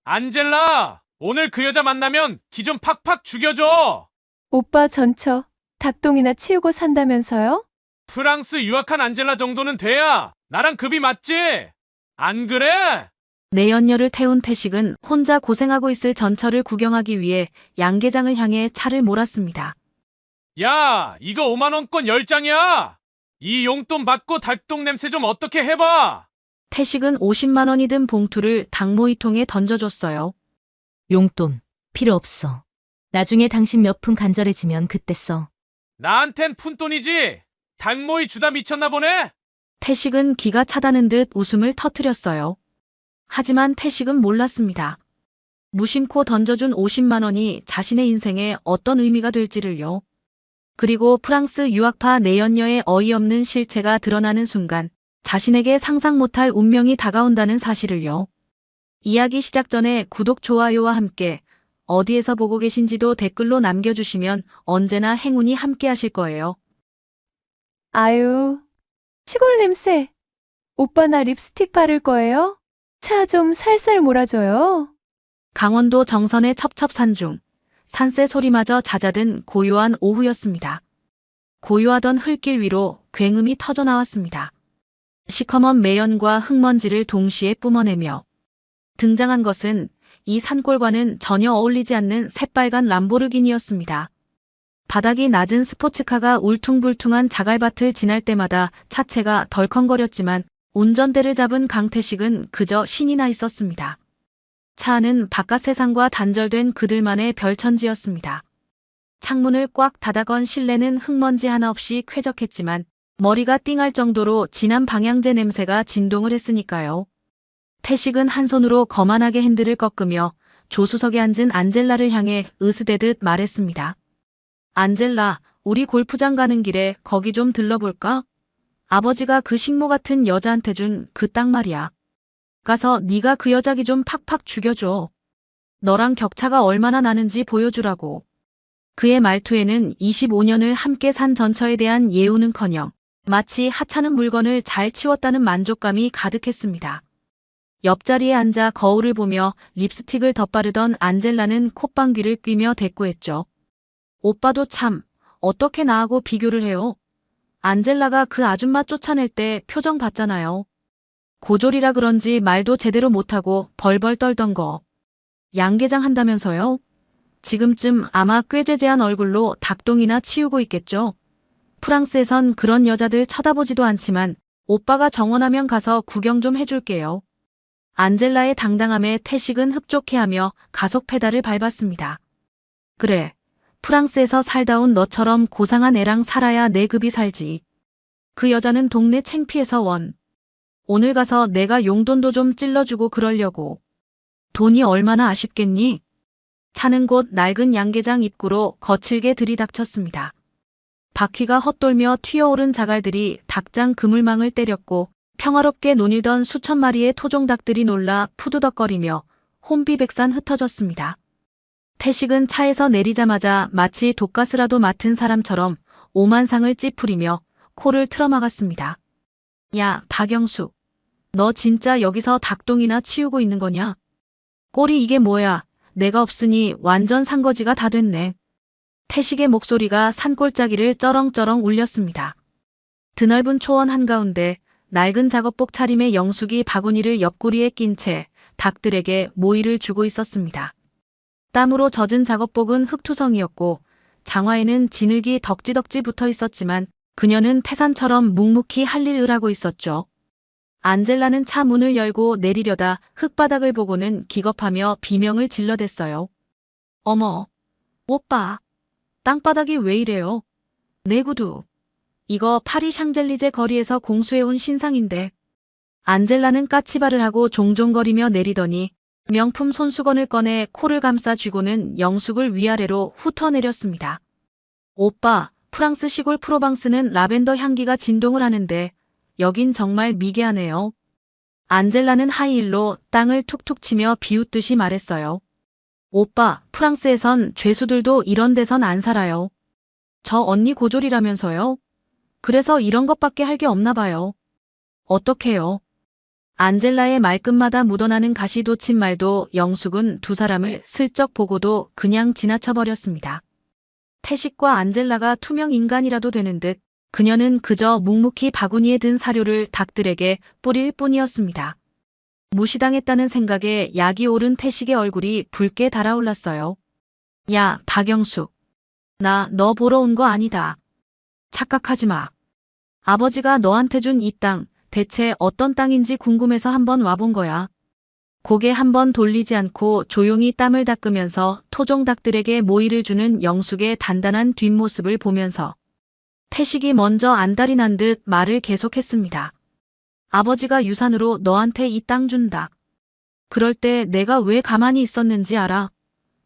안젤라, 오늘 그 여자 만나면 기 좀 팍팍 죽여줘. 오빠 전처 닭똥이나 치우고 산다면서요? 프랑스 유학한 안젤라 정도는 돼야 나랑 급이 맞지? 안 그래? 내연녀를 태운 태식은 혼자 고생하고 있을 전철을 구경하기 위해 양계장을 향해 차를 몰았습니다. 야, 이거 5만 원권 10장이야. 이 용돈 받고 닭똥 냄새 좀 어떻게 해봐. 태식은 50만 원이 든 봉투를 닭모이통에 던져줬어요. 용돈 필요 없어. 나중에 당신 몇 푼 간절해지면 그때 써. 나한텐 푼돈이지. 닭모이 주다 미쳤나 보네. 태식은 기가 차다는 듯 웃음을 터뜨렸어요. 하지만 태식은 몰랐습니다. 무심코 던져준 50만 원이 자신의 인생에 어떤 의미가 될지를요. 그리고 프랑스 유학파 내연녀의 어이없는 실체가 드러나는 순간 자신에게 상상 못할 운명이 다가온다는 사실을요. 이야기 시작 전에 구독, 좋아요와 함께 어디에서 보고 계신지도 댓글로 남겨주시면 언제나 행운이 함께 하실 거예요. 아유, 시골 냄새. 오빠 나 립스틱 바를 거예요? 차 좀 살살 몰아줘요. 강원도 정선의 첩첩산중, 산새 소리마저 잦아든 고요한 오후였습니다. 고요하던 흙길 위로 굉음이 터져 나왔습니다. 시커먼 매연과 흙먼지를 동시에 뿜어내며 등장한 것은 이 산골과는 전혀 어울리지 않는 새빨간 람보르기니였습니다. 바닥이 낮은 스포츠카가 울퉁불퉁한 자갈밭을 지날 때마다 차체가 덜컹거렸지만 운전대를 잡은 강태식은 그저 신이 나 있었습니다. 차 안은 바깥 세상과 단절된 그들만의 별천지였습니다. 창문을 꽉 닫아건 실내는 흙먼지 하나 없이 쾌적했지만 머리가 띵할 정도로 진한 방향제 냄새가 진동을 했으니까요. 태식은 한 손으로 거만하게 핸들을 꺾으며 조수석에 앉은 안젤라를 향해 으스대듯 말했습니다. 안젤라, 우리 골프장 가는 길에 거기 좀 들러볼까? 아버지가 그 식모 같은 여자한테 준 그 딱 말이야. 가서 네가 그 여자 기 좀 팍팍 죽여줘. 너랑 격차가 얼마나 나는지 보여주라고. 그의 말투에는 25년을 함께 산 전처에 대한 예우는커녕 마치 하찮은 물건을 잘 치웠다는 만족감이 가득했습니다. 옆자리에 앉아 거울을 보며 립스틱을 덧바르던 안젤라는 콧방귀를 뀌며 대꾸했죠. 오빠도 참, 어떻게 나하고 비교를 해요? 안젤라가 그 아줌마 쫓아낼 때 표정 봤잖아요. 고졸이라 그런지 말도 제대로 못하고 벌벌 떨던 거. 양계장 한다면서요? 지금쯤 아마 꾀죄죄한 얼굴로 닭똥이나 치우고 있겠죠. 프랑스에선 그런 여자들 쳐다보지도 않지만 오빠가 정원하면 가서 구경 좀 해줄게요. 안젤라의 당당함에 태식은 흡족해하며 가속 페달을 밟았습니다. 그래, 프랑스에서 살다 온 너처럼 고상한 애랑 살아야 내 급이 살지. 그 여자는 동네 창피해서 원. 오늘 가서 내가 용돈도 좀 찔러주고 그러려고. 돈이 얼마나 아쉽겠니? 차는 곧 낡은 양계장 입구로 거칠게 들이닥쳤습니다. 바퀴가 헛돌며 튀어오른 자갈들이 닭장 그물망을 때렸고 평화롭게 논일던 수천 마리의 토종닭들이 놀라 푸드덕거리며 혼비백산 흩어졌습니다. 태식은 차에서 내리자마자 마치 독가스라도 맡은 사람처럼 오만상을 찌푸리며 코를 틀어막았습니다. 야, 박영숙. 너 진짜 여기서 닭똥이나 치우고 있는 거냐? 꼴이 이게 뭐야? 내가 없으니 완전 산거지가 다 됐네. 태식의 목소리가 산골짜기를 쩌렁쩌렁 울렸습니다. 드넓은 초원 한가운데 낡은 작업복 차림의 영숙이 바구니를 옆구리에 낀 채 닭들에게 모이를 주고 있었습니다. 땀으로 젖은 작업복은 흙투성이었고 장화에는 진흙이 덕지덕지 붙어 있었지만 그녀는 태산처럼 묵묵히 할 일을 하고 있었죠. 안젤라는 차 문을 열고 내리려다 흙바닥을 보고는 기겁하며 비명을 질러댔어요. 어머, 오빠, 땅바닥이 왜 이래요? 내 구두. 이거 파리 샹젤리제 거리에서 공수해온 신상인데. 안젤라는 까치발을 하고 종종거리며 내리더니 명품 손수건을 꺼내 코를 감싸 쥐고는 영숙을 위아래로 훑어내렸습니다. 오빠, 프랑스 시골 프로방스는 라벤더 향기가 진동을 하는데 여긴 정말 미개하네요. 안젤라는 하이힐로 땅을 툭툭 치며 비웃듯이 말했어요. 오빠, 프랑스에선 죄수들도 이런 데선 안 살아요. 저 언니 고졸이라면서요? 그래서 이런 것밖에 할 게 없나 봐요. 어떡해요? 안젤라의 말끝마다 묻어나는 가시돋친 말도 영숙은 두 사람을 슬쩍 보고도 그냥 지나쳐버렸습니다. 태식과 안젤라가 투명 인간이라도 되는 듯 그녀는 그저 묵묵히 바구니에 든 사료를 닭들에게 뿌릴 뿐이었습니다. 무시당했다는 생각에 약이 오른 태식의 얼굴이 붉게 달아올랐어요. 야, 박영숙. 나 너 보러 온 거 아니다. 착각하지 마. 아버지가 너한테 준 이 땅, 대체 어떤 땅인지 궁금해서 한번 와본 거야. 고개 한번 돌리지 않고 조용히 땀을 닦으면서 토종닭들에게 모이를 주는 영숙의 단단한 뒷모습을 보면서 태식이 먼저 안달이 난 듯 말을 계속했습니다. 아버지가 유산으로 너한테 이 땅 준다. 그럴 때 내가 왜 가만히 있었는지 알아?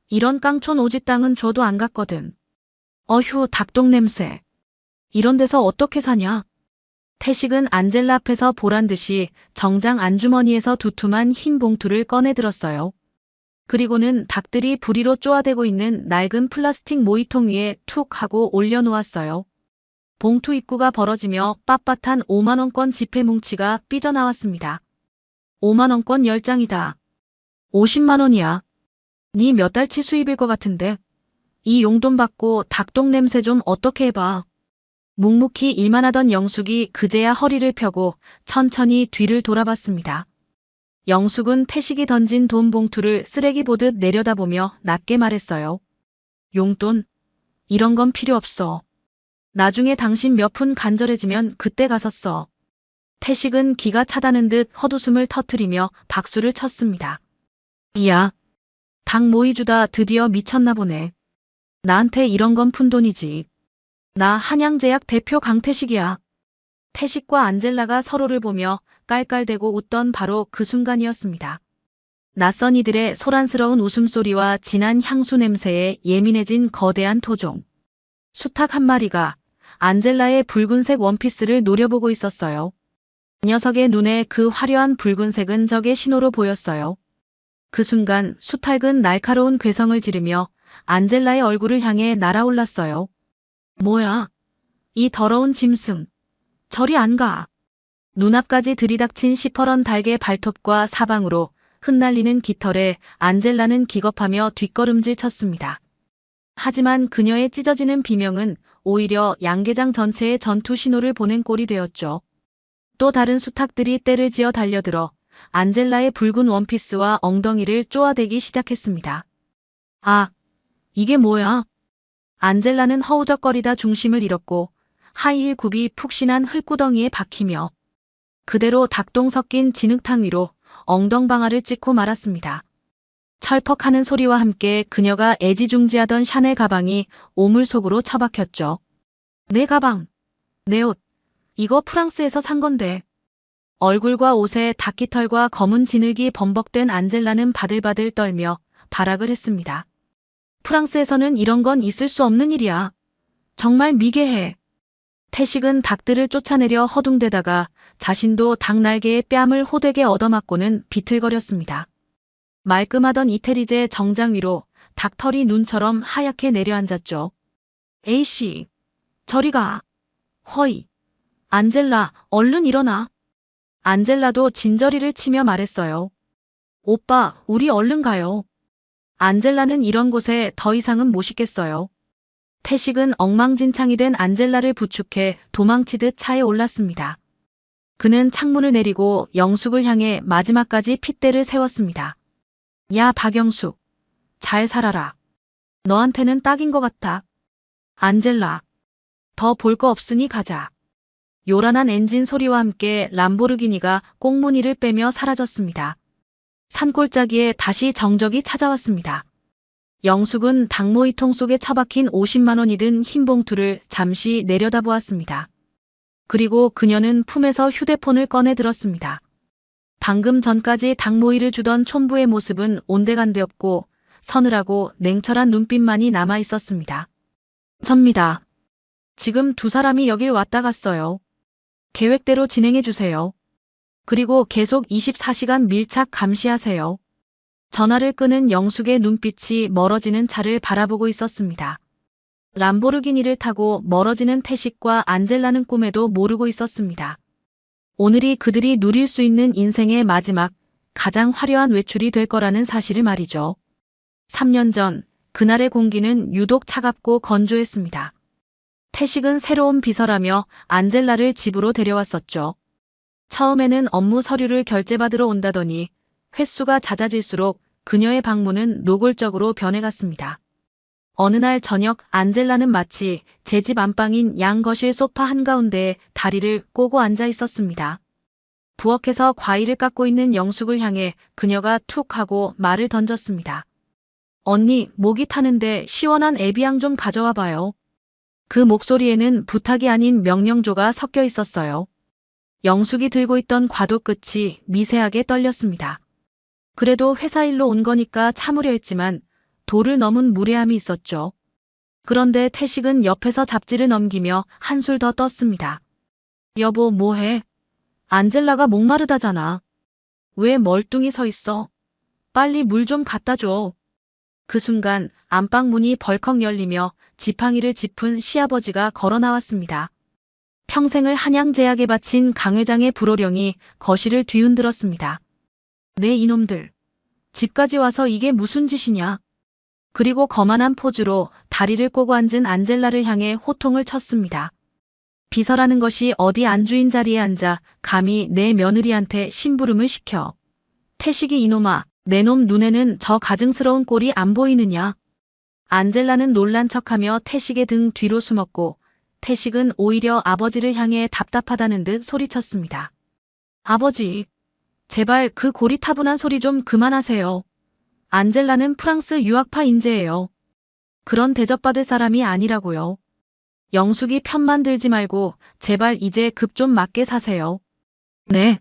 이런 깡촌 오지 땅은 줘도 안 갔거든. 어휴, 닭똥 냄새. 이런 데서 어떻게 사냐? 태식은 안젤라 앞에서 보란 듯이 정장 안주머니에서 두툼한 흰 봉투를 꺼내 들었어요. 그리고는 닭들이 부리로 쪼아대고 있는 낡은 플라스틱 모이통 위에 툭 하고 올려놓았어요. 봉투 입구가 벌어지며 빳빳한 5만원권 지폐 뭉치가 삐져나왔습니다. 5만원권 10장이다. 50만원이야. 네 몇 달치 수입일 것 같은데. 이 용돈 받고 닭똥 냄새 좀 어떻게 해봐. 묵묵히 일만 하던 영숙이 그제야 허리를 펴고 천천히 뒤를 돌아봤습니다. 영숙은 태식이 던진 돈 봉투를 쓰레기 보듯 내려다보며 낮게 말했어요. 용돈? 이런 건 필요 없어. 나중에 당신 몇 푼 간절해지면 그때 가서 써. 태식은 기가 차다는 듯 헛웃음을 터뜨리며 박수를 쳤습니다. 이야, 닭 모이 주다 드디어 미쳤나 보네. 나한테 이런 건 푼돈이지. 나 한양제약 대표 강태식이야. 태식과 안젤라가 서로를 보며 깔깔대고 웃던 바로 그 순간이었습니다. 낯선 이들의 소란스러운 웃음소리와 진한 향수 냄새에 예민해진 거대한 토종. 수탉 한 마리가 안젤라의 붉은색 원피스를 노려보고 있었어요. 녀석의 눈에 그 화려한 붉은색은 적의 신호로 보였어요. 그 순간 수탉은 날카로운 괴성을 지르며 안젤라의 얼굴을 향해 날아올랐어요. 뭐야? 이 더러운 짐승. 저리 안 가. 눈앞까지 들이닥친 시퍼런 닭의 발톱과 사방으로 흩날리는 깃털에 안젤라는 기겁하며 뒷걸음질 쳤습니다. 하지만 그녀의 찢어지는 비명은 오히려 양계장 전체에 전투 신호를 보낸 꼴이 되었죠. 또 다른 수탉들이 떼를 지어 달려들어 안젤라의 붉은 원피스와 엉덩이를 쪼아대기 시작했습니다. 아, 이게 뭐야? 안젤라는 허우적거리다 중심을 잃었고 하이힐 굽이 푹신한 흙구덩이에 박히며 그대로 닭똥 섞인 진흙탕 위로 엉덩방아를 찍고 말았습니다. 철퍽하는 소리와 함께 그녀가 애지중지하던 샤넬 가방이 오물 속으로 처박혔죠. 내 가방, 내 옷, 이거 프랑스에서 산 건데. 얼굴과 옷에 닭깃털과 검은 진흙이 범벅된 안젤라는 바들바들 떨며 발악을 했습니다. 프랑스에서는 이런 건 있을 수 없는 일이야. 정말 미개해. 태식은 닭들을 쫓아내려 허둥대다가 자신도 닭 날개에 뺨을 호되게 얻어맞고는 비틀거렸습니다. 말끔하던 이태리제 정장 위로 닭털이 눈처럼 하얗게 내려앉았죠. 에이씨, 저리 가. 허이. 안젤라, 얼른 일어나. 안젤라도 진저리를 치며 말했어요. 오빠, 우리 얼른 가요. 안젤라는 이런 곳에 더 이상은 못 있겠어요. 태식은 엉망진창이 된 안젤라를 부축해 도망치듯 차에 올랐습니다. 그는 창문을 내리고 영숙을 향해 마지막까지 핏대를 세웠습니다. 야, 박영숙. 잘 살아라. 너한테는 딱인 것 같아. 안젤라. 더 볼 거 없으니 가자. 요란한 엔진 소리와 함께 람보르기니가 꽁무니를 빼며 사라졌습니다. 산골짜기에 다시 정적이 찾아왔습니다. 영숙은 닭모이통 속에 처박힌 50만 원이 든 흰 봉투를 잠시 내려다보았습니다. 그리고 그녀는 품에서 휴대폰을 꺼내 들었습니다. 방금 전까지 닭모이를 주던 촌부의 모습은 온데간데 없고 서늘하고 냉철한 눈빛만이 남아 있었습니다. 접니다. 지금 두 사람이 여길 왔다 갔어요. 계획대로 진행해 주세요. 그리고 계속 24시간 밀착 감시하세요. 전화를 끄는 영숙의 눈빛이 멀어지는 차를 바라보고 있었습니다. 람보르기니를 타고 멀어지는 태식과 안젤라는 꿈에도 모르고 있었습니다. 오늘이 그들이 누릴 수 있는 인생의 마지막, 가장 화려한 외출이 될 거라는 사실을 말이죠. 3년 전, 그날의 공기는 유독 차갑고 건조했습니다. 태식은 새로운 비서라며 안젤라를 집으로 데려왔었죠. 처음에는 업무 서류를 결제받으러 온다더니 횟수가 잦아질수록 그녀의 방문은 노골적으로 변해갔습니다. 어느 날 저녁 안젤라는 마치 제 집 안방인 양거실 소파 한가운데에 다리를 꼬고 앉아 있었습니다. 부엌에서 과일을 깎고 있는 영숙을 향해 그녀가 툭 하고 말을 던졌습니다. 언니, 목이 타는데 시원한 에비앙 좀 가져와 봐요. 그 목소리에는 부탁이 아닌 명령조가 섞여 있었어요. 영숙이 들고 있던 과도 끝이 미세하게 떨렸습니다. 그래도 회사 일로 온 거니까 참으려 했지만 도를 넘은 무례함이 있었죠. 그런데 태식은 옆에서 잡지를 넘기며 한술 더 떴습니다. 여보, 뭐해? 안젤라가 목마르다잖아. 왜 멀뚱히 서 있어? 빨리 물 좀 갖다 줘. 그 순간 안방 문이 벌컥 열리며 지팡이를 짚은 시아버지가 걸어 나왔습니다. 평생을 한양제약에 바친 강 회장의 불호령이 거실을 뒤흔들었습니다. 네 이놈들. 집까지 와서 이게 무슨 짓이냐. 그리고 거만한 포즈로 다리를 꼬고 앉은 안젤라를 향해 호통을 쳤습니다. 비서라는 것이 어디 안주인 자리에 앉아 감히 내 며느리한테 심부름을 시켜. 태식이 이놈아, 내 놈 눈에는 저 가증스러운 꼴이 안 보이느냐. 안젤라는 놀란 척하며 태식의 등 뒤로 숨었고 태식은 오히려 아버지를 향해 답답하다는 듯 소리쳤습니다. 아버지, 제발 그 고리타분한 소리 좀 그만하세요. 안젤라는 프랑스 유학파 인재예요. 그런 대접받을 사람이 아니라고요. 영숙이 편만 들지 말고 제발 이제 급 좀 맞게 사세요. 네.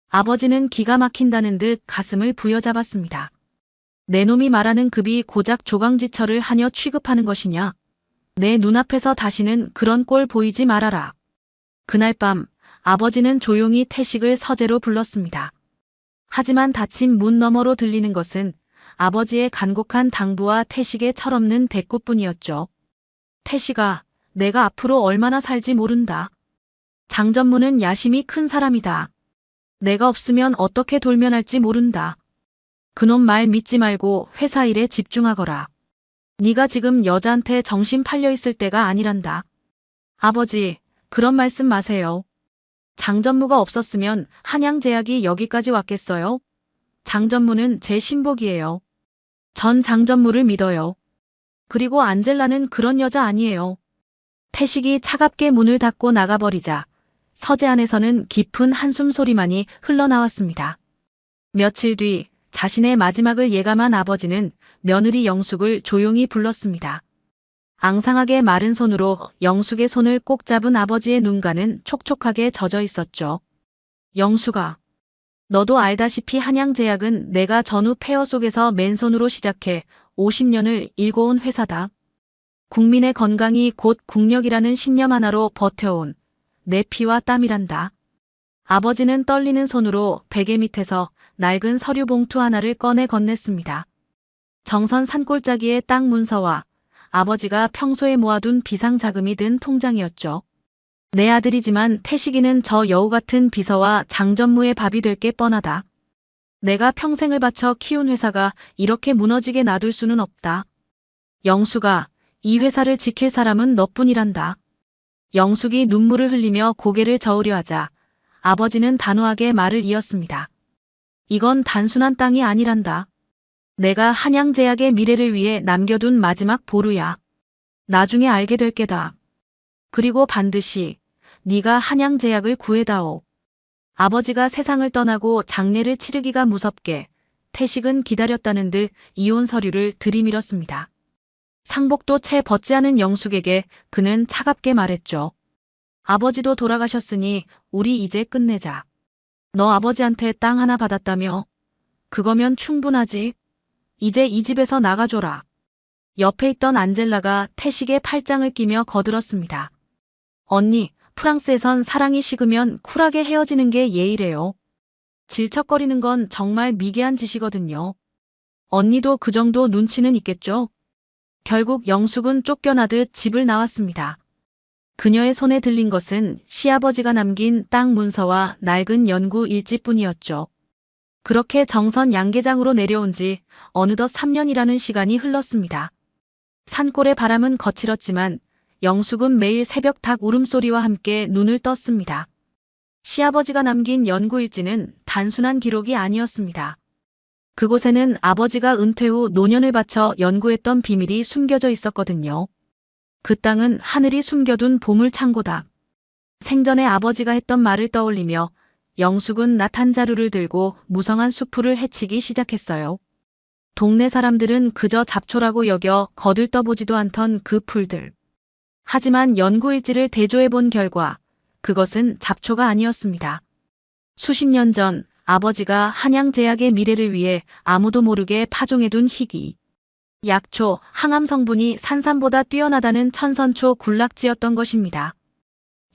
아버지는 기가 막힌다는 듯 가슴을 부여잡았습니다. 내 놈이 말하는 급이 고작 조강지처를 하녀 취급하는 것이냐. 내 눈앞에서 다시는 그런 꼴 보이지 말아라. 그날 밤 아버지는 조용히 태식을 서재로 불렀습니다. 하지만 닫힌 문 너머로 들리는 것은 아버지의 간곡한 당부와 태식의 철없는 대꾸뿐이었죠. 태식아, 내가 앞으로 얼마나 살지 모른다. 장전무는 야심이 큰 사람이다. 내가 없으면 어떻게 돌면할지 모른다. 그놈 말 믿지 말고 회사 일에 집중하거라. 네가 지금 여자한테 정신 팔려 있을 때가 아니란다. 아버지, 그런 말씀 마세요. 장전무가 없었으면 한양제약이 여기까지 왔겠어요? 장전무는 제 신복이에요. 전 장전무를 믿어요. 그리고 안젤라는 그런 여자 아니에요. 태식이 차갑게 문을 닫고 나가버리자 서재 안에서는 깊은 한숨 소리만이 흘러나왔습니다. 며칠 뒤 자신의 마지막을 예감한 아버지는 며느리 영숙을 조용히 불렀습니다. 앙상하게 마른 손으로 영숙의 손을 꼭 잡은 아버지의 눈가는 촉촉하게 젖어 있었죠. 영숙아, 너도 알다시피 한양제약은 내가 전후 폐허 속에서 맨손으로 시작해 50년을 일궈온 회사다. 국민의 건강이 곧 국력이라는 신념 하나로 버텨온 내 피와 땀이란다. 아버지는 떨리는 손으로 베개 밑에서 낡은 서류 봉투 하나를 꺼내 건넸습니다. 정선 산골짜기의 땅 문서와 아버지가 평소에 모아둔 비상자금이 든 통장이었죠. 내 아들이지만 태식이는 저 여우 같은 비서와 장전무의 밥이 될 게 뻔하다. 내가 평생을 바쳐 키운 회사가 이렇게 무너지게 놔둘 수는 없다. 영숙아, 이 회사를 지킬 사람은 너뿐이란다. 영숙이 눈물을 흘리며 고개를 저으려 하자 아버지는 단호하게 말을 이었습니다. 이건 단순한 땅이 아니란다. 내가 한양제약의 미래를 위해 남겨둔 마지막 보루야. 나중에 알게 될 게다. 그리고 반드시 네가 한양제약을 구해다오. 아버지가 세상을 떠나고 장례를 치르기가 무섭게 태식은 기다렸다는 듯 이혼 서류를 들이밀었습니다. 상복도 채 벗지 않은 영숙에게 그는 차갑게 말했죠. 아버지도 돌아가셨으니 우리 이제 끝내자. 너 아버지한테 땅 하나 받았다며? 그거면 충분하지. 이제 이 집에서 나가줘라. 옆에 있던 안젤라가 태식의 팔짱을 끼며 거들었습니다. 언니, 프랑스에선 사랑이 식으면 쿨하게 헤어지는 게 예의래요. 질척거리는 건 정말 미개한 짓이거든요. 언니도 그 정도 눈치는 있겠죠? 결국 영숙은 쫓겨나듯 집을 나왔습니다. 그녀의 손에 들린 것은 시아버지가 남긴 땅 문서와 낡은 연구 일지뿐이었죠. 그렇게 정선 양계장으로 내려온 지 어느덧 3년이라는 시간이 흘렀습니다. 산골의 바람은 거칠었지만 영숙은 매일 새벽 닭 울음소리와 함께 눈을 떴습니다. 시아버지가 남긴 연구일지는 단순한 기록이 아니었습니다. 그곳에는 아버지가 은퇴 후 노년을 바쳐 연구했던 비밀이 숨겨져 있었거든요. 그 땅은 하늘이 숨겨둔 보물창고다. 생전에 아버지가 했던 말을 떠올리며 영숙은 나탄 자루를 들고 무성한 수풀을 헤치기 시작했어요. 동네 사람들은 그저 잡초라고 여겨 거들떠보지도 않던 그 풀들. 하지만 연구일지를 대조해 본 결과 그것은 잡초가 아니었습니다. 수십 년 전 아버지가 한양제약의 미래를 위해 아무도 모르게 파종해둔 희귀, 약초, 항암 성분이 산삼보다 뛰어나다는 천선초 군락지였던 것입니다.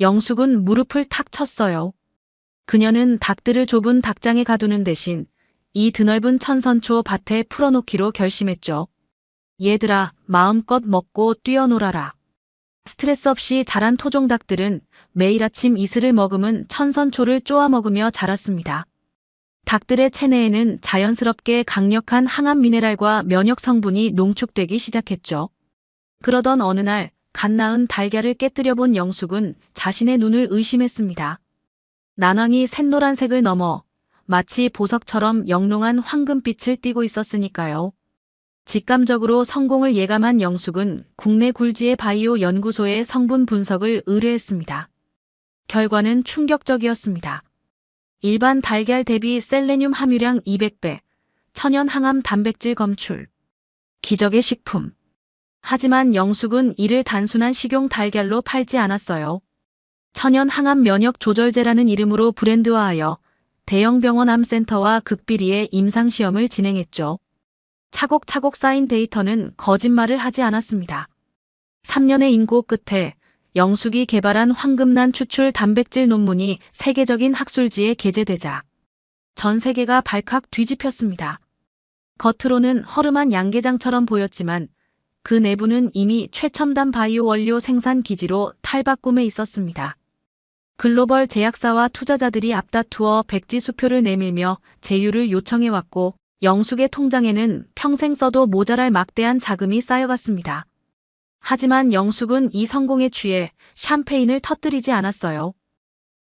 영숙은 무릎을 탁 쳤어요. 그녀는 닭들을 좁은 닭장에 가두는 대신 이 드넓은 천선초 밭에 풀어놓기로 결심했죠. 얘들아, 마음껏 먹고 뛰어놀아라. 스트레스 없이 자란 토종닭들은 매일 아침 이슬을 머금은 천선초를 쪼아 먹으며 자랐습니다. 닭들의 체내에는 자연스럽게 강력한 항암 미네랄과 면역 성분이 농축되기 시작했죠. 그러던 어느 날 갓 낳은 달걀을 깨뜨려 본 영숙은 자신의 눈을 의심했습니다. 난황이 샛노란색을 넘어 마치 보석처럼 영롱한 황금빛을 띠고 있었으니까요. 직감적으로 성공을 예감한 영숙은 국내 굴지의 바이오 연구소에 성분 분석을 의뢰했습니다. 결과는 충격적이었습니다. 일반 달걀 대비 셀레늄 함유량 200배, 천연 항암 단백질 검출. 기적의 식품. 하지만 영숙은 이를 단순한 식용 달걀로 팔지 않았어요. 천연 항암 면역 조절제라는 이름으로 브랜드화하여 대형 병원 암센터와 극비리의 임상시험을 진행했죠. 차곡차곡 쌓인 데이터는 거짓말을 하지 않았습니다. 3년의 인고 끝에 영숙이 개발한 황금난 추출 단백질 논문이 세계적인 학술지에 게재되자 전 세계가 발칵 뒤집혔습니다. 겉으로는 허름한 양계장처럼 보였지만 그 내부는 이미 최첨단 바이오 원료 생산 기지로 탈바꿈해 있었습니다. 글로벌 제약사와 투자자들이 앞다투어 백지 수표를 내밀며 제휴를 요청해왔고 영숙의 통장에는 평생 써도 모자랄 막대한 자금이 쌓여갔습니다. 하지만 영숙은 이 성공에 취해 샴페인을 터뜨리지 않았어요.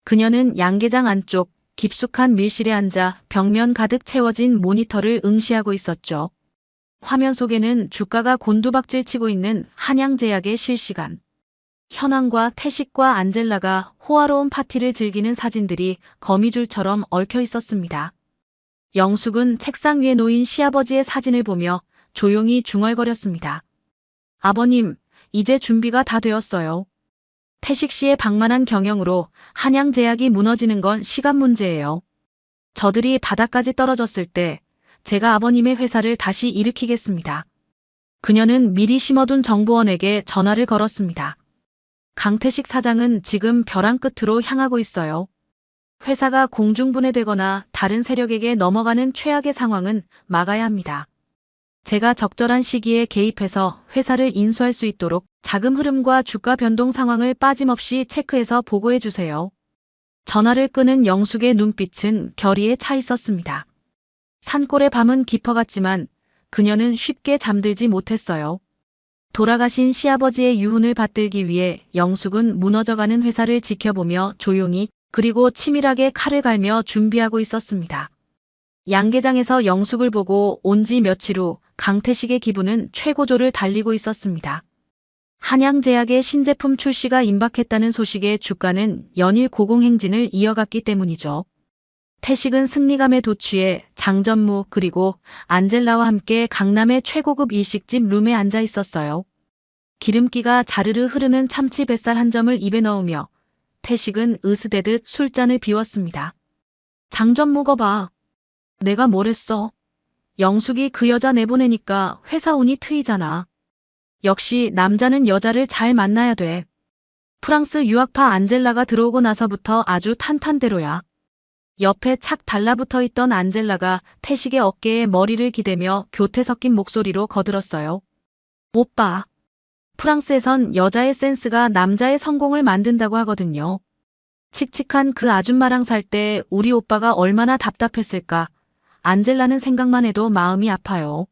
그녀는 양계장 안쪽 깊숙한 밀실에 앉아 벽면 가득 채워진 모니터를 응시하고 있었죠. 화면 속에는 주가가 곤두박질 치고 있는 한양제약의 실시간. 현황과 태식과 안젤라가 호화로운 파티를 즐기는 사진들이 거미줄처럼 얽혀 있었습니다. 영숙은 책상 위에 놓인 시아버지의 사진을 보며 조용히 중얼거렸습니다. 아버님, 이제 준비가 다 되었어요. 태식 씨의 방만한 경영으로 한양제약이 무너지는 건 시간 문제예요. 저들이 바닥까지 떨어졌을 때 제가 아버님의 회사를 다시 일으키겠습니다. 그녀는 미리 심어둔 정보원에게 전화를 걸었습니다. 강태식 사장은 지금 벼랑 끝으로 향하고 있어요. 회사가 공중분해되거나 다른 세력에게 넘어가는 최악의 상황은 막아야 합니다. 제가 적절한 시기에 개입해서 회사를 인수할 수 있도록 자금 흐름과 주가 변동 상황을 빠짐없이 체크해서 보고해 주세요. 전화를 끄는 영숙의 눈빛은 결의에 차 있었습니다. 산골의 밤은 깊어갔지만 그녀는 쉽게 잠들지 못했어요. 돌아가신 시아버지의 유훈을 받들기 위해 영숙은 무너져가는 회사를 지켜보며 조용히 그리고 치밀하게 칼을 갈며 준비하고 있었습니다. 양계장에서 영숙을 보고 온 지 며칠 후 강태식의 기분은 최고조를 달리고 있었습니다. 한양제약의 신제품 출시가 임박했다는 소식에 주가는 연일 고공행진을 이어갔기 때문이죠. 태식은 승리감에 도취해 장전무 그리고 안젤라와 함께 강남의 최고급 일식집 룸에 앉아 있었어요. 기름기가 자르르 흐르는 참치 뱃살 한 점을 입에 넣으며 태식은 으스대듯 술잔을 비웠습니다. 장전무거 봐. 내가 뭘 했어? 영숙이 그 여자 내보내니까 회사 운이 트이잖아. 역시 남자는 여자를 잘 만나야 돼. 프랑스 유학파 안젤라가 들어오고 나서부터 아주 탄탄대로야. 옆에 착 달라붙어 있던 안젤라가 태식의 어깨에 머리를 기대며 교태 섞인 목소리로 거들었어요. 오빠, 프랑스에선 여자의 센스가 남자의 성공을 만든다고 하거든요. 칙칙한 그 아줌마랑 살 때 우리 오빠가 얼마나 답답했을까. 안젤라는 생각만 해도 마음이 아파요.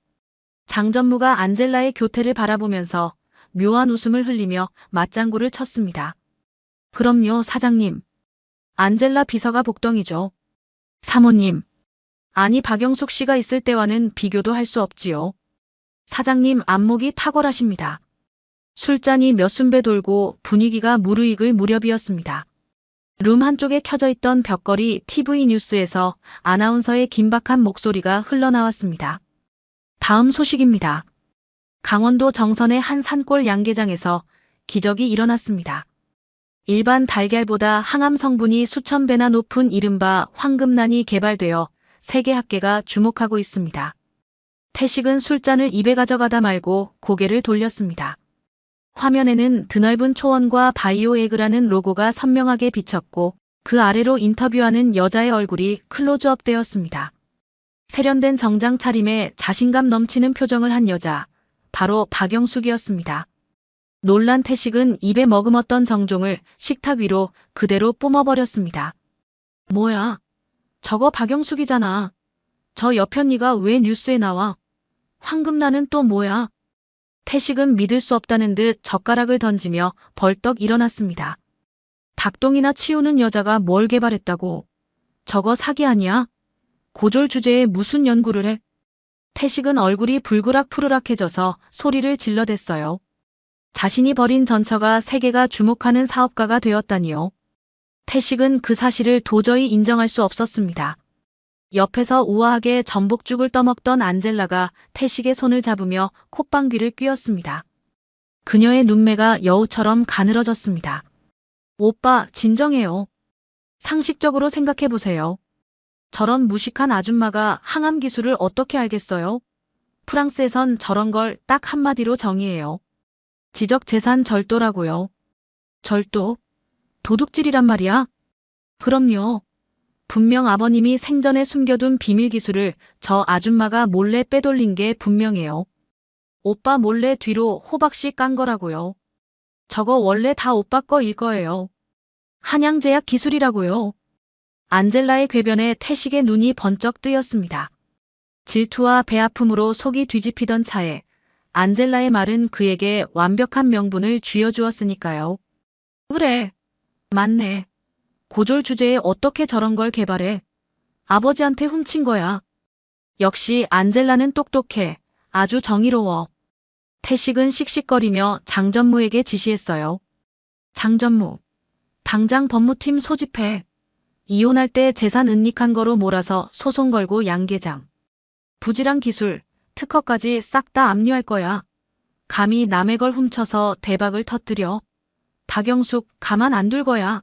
장 전무가 안젤라의 교태를 바라보면서 묘한 웃음을 흘리며 맞장구를 쳤습니다. 그럼요, 사장님. 안젤라 비서가 복덩이죠. 사모님. 아니, 박영숙 씨가 있을 때와는 비교도 할 수 없지요. 사장님 안목이 탁월하십니다. 술잔이 몇 순배 돌고 분위기가 무르익을 무렵이었습니다. 룸 한쪽에 켜져 있던 벽걸이 TV 뉴스에서 아나운서의 긴박한 목소리가 흘러나왔습니다. 다음 소식입니다. 강원도 정선의 한 산골 양계장에서 기적이 일어났습니다. 일반 달걀보다 항암 성분이 수천 배나 높은 이른바 황금란이 개발되어 세계 학계가 주목하고 있습니다. 태식은 술잔을 입에 가져가다 말고 고개를 돌렸습니다. 화면에는 드넓은 초원과 바이오에그라는 로고가 선명하게 비쳤고 그 아래로 인터뷰하는 여자의 얼굴이 클로즈업 되었습니다. 세련된 정장 차림에 자신감 넘치는 표정을 한 여자, 바로 박영숙이었습니다. 놀란 태식은 입에 머금었던 정종을 식탁 위로 그대로 뿜어버렸습니다. 뭐야? 저거 박영숙이잖아. 저 여편니가 왜 뉴스에 나와? 황금란은 또 뭐야? 태식은 믿을 수 없다는 듯 젓가락을 던지며 벌떡 일어났습니다. 닭똥이나 치우는 여자가 뭘 개발했다고? 저거 사기 아니야? 고졸 주제에 무슨 연구를 해? 태식은 얼굴이 불그락푸르락해져서 소리를 질러댔어요. 자신이 벌인 전처가 세계가 주목하는 사업가가 되었다니요. 태식은 그 사실을 도저히 인정할 수 없었습니다. 옆에서 우아하게 전복죽을 떠먹던 안젤라가 태식의 손을 잡으며 콧방귀를 뀌었습니다. 그녀의 눈매가 여우처럼 가늘어졌습니다. 오빠, 진정해요. 상식적으로 생각해보세요. 저런 무식한 아줌마가 항암 기술을 어떻게 알겠어요? 프랑스에선 저런 걸 딱 한마디로 정의해요. 지적재산 절도라고요. 절도? 도둑질이란 말이야? 그럼요. 분명 아버님이 생전에 숨겨둔 비밀 기술을 저 아줌마가 몰래 빼돌린 게 분명해요. 오빠 몰래 뒤로 호박씨 깐 거라고요. 저거 원래 다 오빠 거일 거예요. 한양제약 기술이라고요. 안젤라의 궤변에 태식의 눈이 번쩍 뜨였습니다. 질투와 배아픔으로 속이 뒤집히던 차에 안젤라의 말은 그에게 완벽한 명분을 쥐어주었으니까요. 그래, 맞네. 고졸 주제에 어떻게 저런 걸 개발해? 아버지한테 훔친 거야. 역시 안젤라는 똑똑해. 아주 정의로워. 태식은 씩씩거리며 장전무에게 지시했어요. 장전무, 당장 법무팀 소집해. 이혼할 때 재산 은닉한 거로 몰아서 소송 걸고 양계장. 부지랑 기술, 특허까지 싹 다 압류할 거야. 감히 남의 걸 훔쳐서 대박을 터뜨려. 박영숙 가만 안 둘 거야.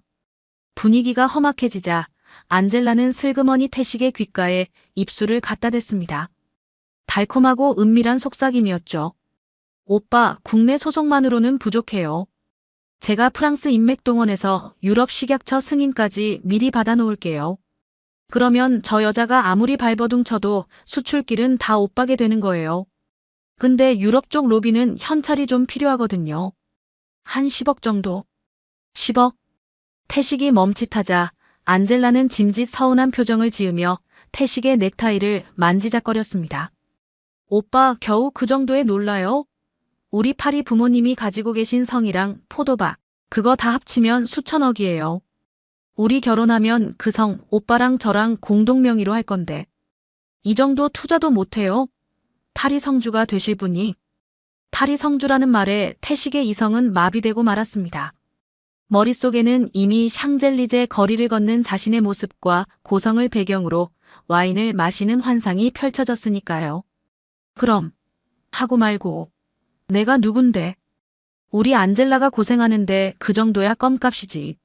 분위기가 험악해지자 안젤라는 슬그머니 태식의 귓가에 입술을 갖다 댔습니다. 달콤하고 은밀한 속삭임이었죠. 오빠, 국내 소송만으로는 부족해요. 제가 프랑스 인맥동원에서 유럽 식약처 승인까지 미리 받아놓을게요. 그러면 저 여자가 아무리 발버둥 쳐도 수출길은 다 오빠게 되는 거예요. 근데 유럽 쪽 로비는 현찰이 좀 필요하거든요. 한 10억 정도. 10억? 태식이 멈칫하자 안젤라는 짐짓 서운한 표정을 지으며 태식의 넥타이를 만지작거렸습니다. 오빠 겨우 그 정도에 놀라요? 우리 파리 부모님이 가지고 계신 성이랑 포도밭, 그거 다 합치면 수천억이에요. 우리 결혼하면 그 성 오빠랑 저랑 공동 명의로 할 건데. 이 정도 투자도 못해요? 파리 성주가 되실 분이. 파리 성주라는 말에 태식의 이성은 마비되고 말았습니다. 머릿속에는 이미 샹젤리제 거리를 걷는 자신의 모습과 고성을 배경으로 와인을 마시는 환상이 펼쳐졌으니까요. 그럼 하고 말고 내가 누군데? 우리 안젤라가 고생하는데 그 정도야 껌값이지.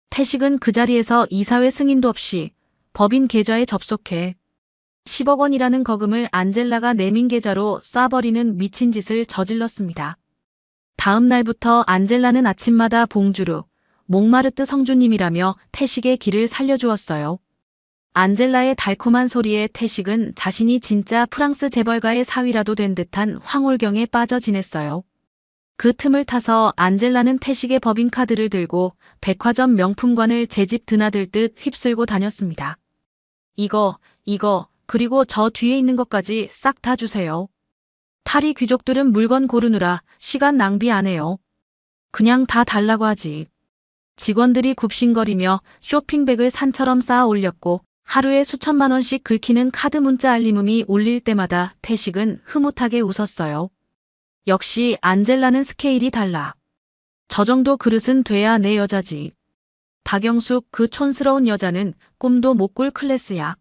태식은 그 자리에서 이사회 승인도 없이 법인 계좌에 접속해 10억 원이라는 거금을 안젤라가 내민 계좌로 쏴버리는 미친 짓을 저질렀습니다. 다음 날부터 안젤라는 아침마다 봉주루, 몽마르트 성주님이라며 태식의 길을 살려주었어요. 안젤라의 달콤한 소리에 태식은 자신이 진짜 프랑스 재벌가의 사위라도 된 듯한 황홀경에 빠져 지냈어요. 그 틈을 타서 안젤라는 태식의 법인카드를 들고 백화점 명품관을 제 집 드나들듯 휩쓸고 다녔습니다. 이거, 그리고 저 뒤에 있는 것까지 싹 다 주세요. 파리 귀족들은 물건 고르느라 시간 낭비 안 해요. 그냥 다 달라고 하지. 직원들이 굽신거리며 쇼핑백을 산처럼 쌓아 올렸고 하루에 수천만 원씩 긁히는 카드 문자 알림음이 울릴 때마다 태식은 흐뭇하게 웃었어요. 역시 안젤라는 스케일이 달라. 저 정도 그릇은 돼야 내 여자지. 박영숙 그 촌스러운 여자는 꿈도 못 꿀 클래스야.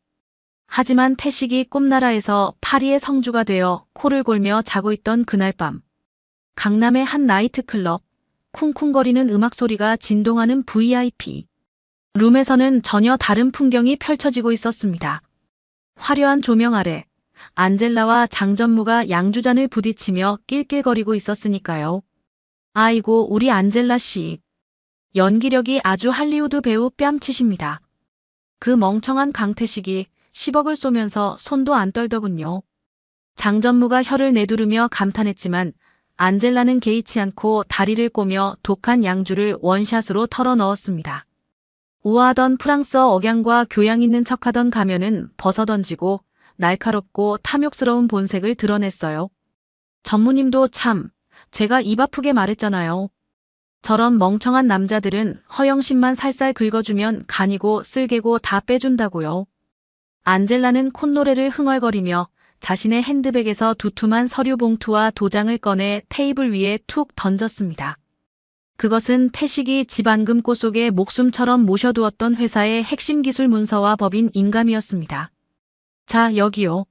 하지만 태식이 꿈나라에서 파리의 성주가 되어 코를 골며 자고 있던 그날 밤. 강남의 한 나이트클럽, 쿵쿵거리는 음악 소리가 진동하는 VIP. 룸에서는 전혀 다른 풍경이 펼쳐지고 있었습니다. 화려한 조명 아래 안젤라와 장전무가 양주잔을 부딪히며 낄낄거리고 있었으니까요. 아이고 우리 안젤라 씨. 연기력이 아주 할리우드 배우 뺨치십니다. 그 멍청한 강태식이 10억을 쏘면서 손도 안 떨더군요. 장전무가 혀를 내두르며 감탄했지만 안젤라는 개의치 않고 다리를 꼬며 독한 양주를 원샷으로 털어 넣었습니다. 우아하던 프랑스어 억양과 교양 있는 척하던 가면은 벗어던지고 날카롭고 탐욕스러운 본색을 드러냈어요. 전무님도 참, 제가 입 아프게 말했잖아요. 저런 멍청한 남자들은 허영심만 살살 긁어주면 간이고 쓸개고 다 빼준다고요. 안젤라는 콧노래를 흥얼거리며 자신의 핸드백에서 두툼한 서류 봉투와 도장을 꺼내 테이블 위에 툭 던졌습니다. 그것은 태식이 집안금고 속에 목숨처럼 모셔두었던 회사의 핵심 기술 문서와 법인 인감이었습니다. 자, 여기요.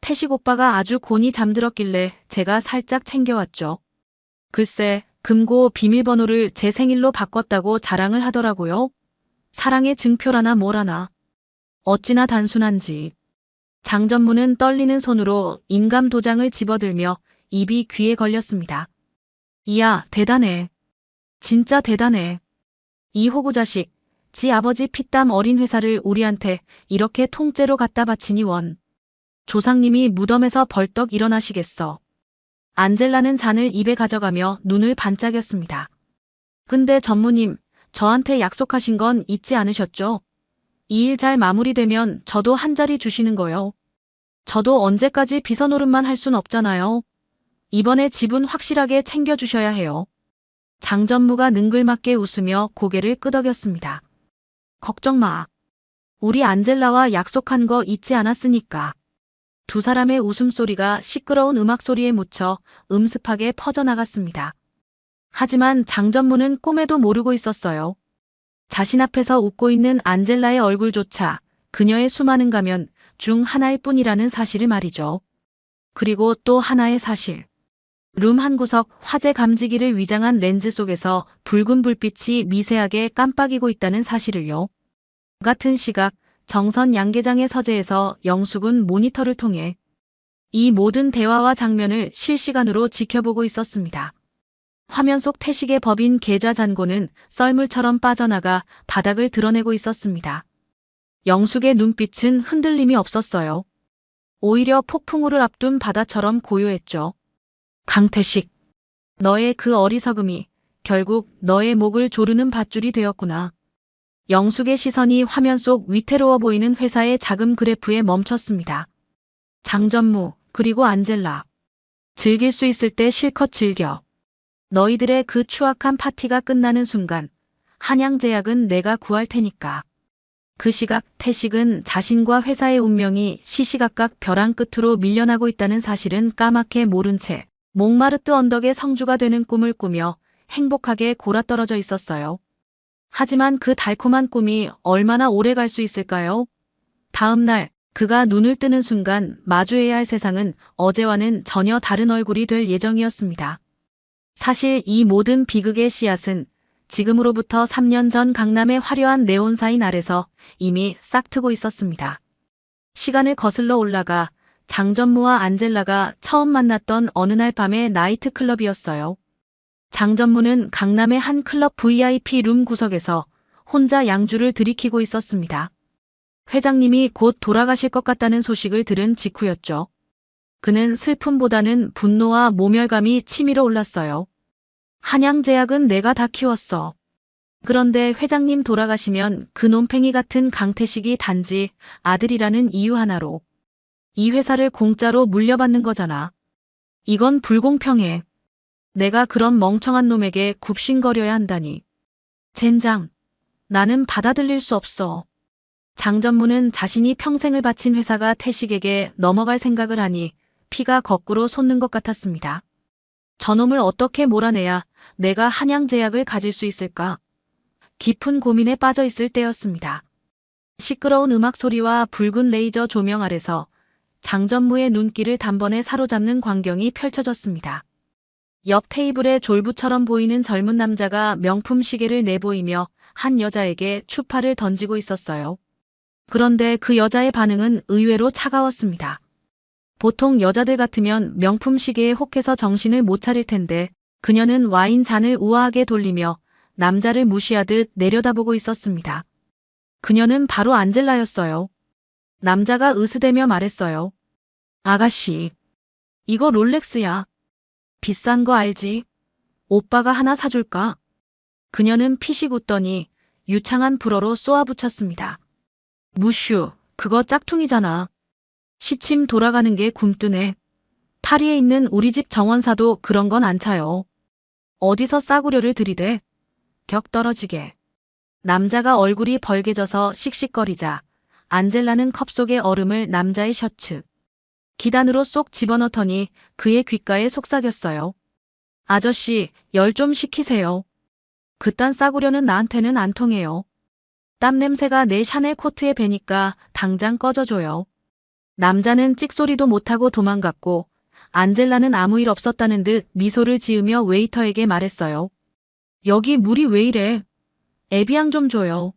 태식 오빠가 아주 곤히 잠들었길래 제가 살짝 챙겨왔죠. 글쎄, 금고 비밀번호를 제 생일로 바꿨다고 자랑을 하더라고요. 사랑의 증표라나 뭐라나. 어찌나 단순한지. 장전무는 떨리는 손으로 인감 도장을 집어들며 입이 귀에 걸렸습니다. 이야, 대단해. 진짜 대단해. 이 호구 자식, 지 아버지 피땀 어린 회사를 우리한테 이렇게 통째로 갖다 바치니 원. 조상님이 무덤에서 벌떡 일어나시겠어. 안젤라는 잔을 입에 가져가며 눈을 반짝였습니다. 근데 전무님, 저한테 약속하신 건 잊지 않으셨죠? 이 일 잘 마무리되면 저도 한 자리 주시는 거요. 저도 언제까지 비서노릇만 할 순 없잖아요. 이번에 집은 확실하게 챙겨주셔야 해요. 장전무가 능글맞게 웃으며 고개를 끄덕였습니다. 걱정 마. 우리 안젤라와 약속한 거 잊지 않았으니까. 두 사람의 웃음소리가 시끄러운 음악소리에 묻혀 음습하게 퍼져나갔습니다. 하지만 장전무는 꿈에도 모르고 있었어요. 자신 앞에서 웃고 있는 안젤라의 얼굴조차 그녀의 수많은 가면 중 하나일 뿐이라는 사실을 말이죠. 그리고 또 하나의 사실. 룸 한 구석 화재 감지기를 위장한 렌즈 속에서 붉은 불빛이 미세하게 깜빡이고 있다는 사실을요. 같은 시각 정선 양계장의 서재에서 영숙은 모니터를 통해 이 모든 대화와 장면을 실시간으로 지켜보고 있었습니다. 화면 속 태식의 법인 계좌 잔고는 썰물처럼 빠져나가 바닥을 드러내고 있었습니다. 영숙의 눈빛은 흔들림이 없었어요. 오히려 폭풍우를 앞둔 바다처럼 고요했죠. 강태식, 너의 그 어리석음이 결국 너의 목을 조르는 밧줄이 되었구나. 영숙의 시선이 화면 속 위태로워 보이는 회사의 자금 그래프에 멈췄습니다. 장전무, 그리고 안젤라. 즐길 수 있을 때 실컷 즐겨. 너희들의 그 추악한 파티가 끝나는 순간 한양제약은 내가 구할 테니까. 그 시각 태식은 자신과 회사의 운명이 시시각각 벼랑 끝으로 밀려나고 있다는 사실은 까맣게 모른 채 몽마르트 언덕의 성주가 되는 꿈을 꾸며 행복하게 골아떨어져 있었어요. 하지만 그 달콤한 꿈이 얼마나 오래 갈 수 있을까요? 다음 날 그가 눈을 뜨는 순간 마주해야 할 세상은 어제와는 전혀 다른 얼굴이 될 예정이었습니다. 사실 이 모든 비극의 씨앗은 지금으로부터 3년 전 강남의 화려한 네온사인 아래서 이미 싹트고 있었습니다. 시간을 거슬러 올라가 장전무와 안젤라가 처음 만났던 어느 날 밤의 나이트클럽이었어요. 장전무는 강남의 한 클럽 VIP 룸 구석에서 혼자 양주를 들이키고 있었습니다. 회장님이 곧 돌아가실 것 같다는 소식을 들은 직후였죠. 그는 슬픔보다는 분노와 모멸감이 치밀어 올랐어요. 한양제약은 내가 다 키웠어. 그런데 회장님 돌아가시면 그 놈팽이 같은 강태식이 단지 아들이라는 이유 하나로 이 회사를 공짜로 물려받는 거잖아. 이건 불공평해. 내가 그런 멍청한 놈에게 굽신거려야 한다니. 젠장, 나는 받아들일 수 없어. 장전무는 자신이 평생을 바친 회사가 태식에게 넘어갈 생각을 하니 피가 거꾸로 솟는 것 같았습니다. 저놈을 어떻게 몰아내야 내가 한양제약을 가질 수 있을까? 깊은 고민에 빠져 있을 때였습니다. 시끄러운 음악 소리와 붉은 레이저 조명 아래서 장전무의 눈길을 단번에 사로잡는 광경이 펼쳐졌습니다. 옆 테이블에 졸부처럼 보이는 젊은 남자가 명품 시계를 내보이며 한 여자에게 추파를 던지고 있었어요. 그런데 그 여자의 반응은 의외로 차가웠습니다. 보통 여자들 같으면 명품 시계에 혹해서 정신을 못 차릴 텐데 그녀는 와인 잔을 우아하게 돌리며 남자를 무시하듯 내려다보고 있었습니다. 그녀는 바로 안젤라였어요. 남자가 으스대며 말했어요. 아가씨, 이거 롤렉스야. 비싼 거 알지? 오빠가 하나 사줄까? 그녀는 피식 웃더니 유창한 불어로 쏘아붙였습니다. 무슈, 그거 짝퉁이잖아. 시침 돌아가는 게 굼뜨네. 파리에 있는 우리 집 정원사도 그런 건 안 차요. 어디서 싸구려를 들이대? 격 떨어지게. 남자가 얼굴이 벌개져서 씩씩거리자 안젤라는 컵 속의 얼음을 남자의 셔츠 기단으로 쏙 집어넣더니 그의 귓가에 속삭였어요. 아저씨, 열 좀 식히세요. 그딴 싸구려는 나한테는 안 통해요. 땀 냄새가 내 샤넬 코트에 배니까 당장 꺼져줘요. 남자는 찍소리도 못하고 도망갔고 안젤라는 아무 일 없었다는 듯 미소를 지으며 웨이터에게 말했어요. 여기 물이 왜 이래? 에비앙 좀 줘요.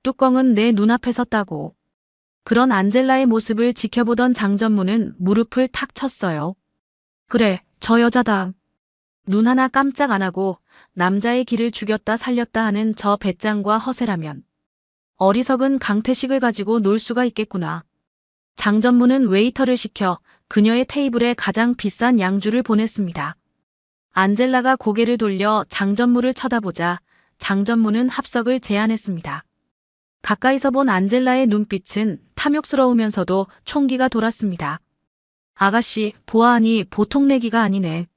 뚜껑은 내 눈앞에 섰다고. 그런 안젤라의 모습을 지켜보던 장전무는 무릎을 탁 쳤어요. 그래, 저 여자다. 눈 하나 깜짝 안 하고 남자의 길을 죽였다 살렸다 하는 저 배짱과 허세라면 어리석은 강태식을 가지고 놀 수가 있겠구나. 장전무는 웨이터를 시켜 그녀의 테이블에 가장 비싼 양주를 보냈습니다. 안젤라가 고개를 돌려 장전무를 쳐다보자 장전무는 합석을 제안했습니다. 가까이서 본 안젤라의 눈빛은 탐욕스러우면서도 총기가 돌았습니다. 아가씨, 보아하니 보통 내기가 아니네.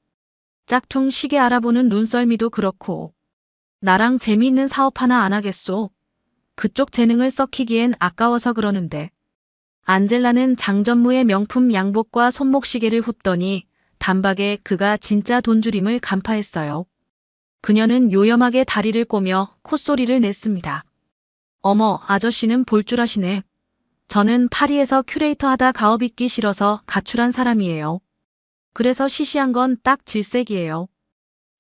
짝퉁 시계 알아보는 눈썰미도 그렇고. 나랑 재미있는 사업 하나 안 하겠소? 그쪽 재능을 썩히기엔 아까워서 그러는데. 안젤라는 장전무의 명품 양복과 손목시계를 훑더니 단박에 그가 진짜 돈줄임을 간파했어요. 그녀는 요염하게 다리를 꼬며 콧소리를 냈습니다. 어머, 아저씨는 볼 줄 아시네. 저는 파리에서 큐레이터 하다 가업 있기 싫어서 가출한 사람이에요. 그래서 시시한 건 딱 질색이에요.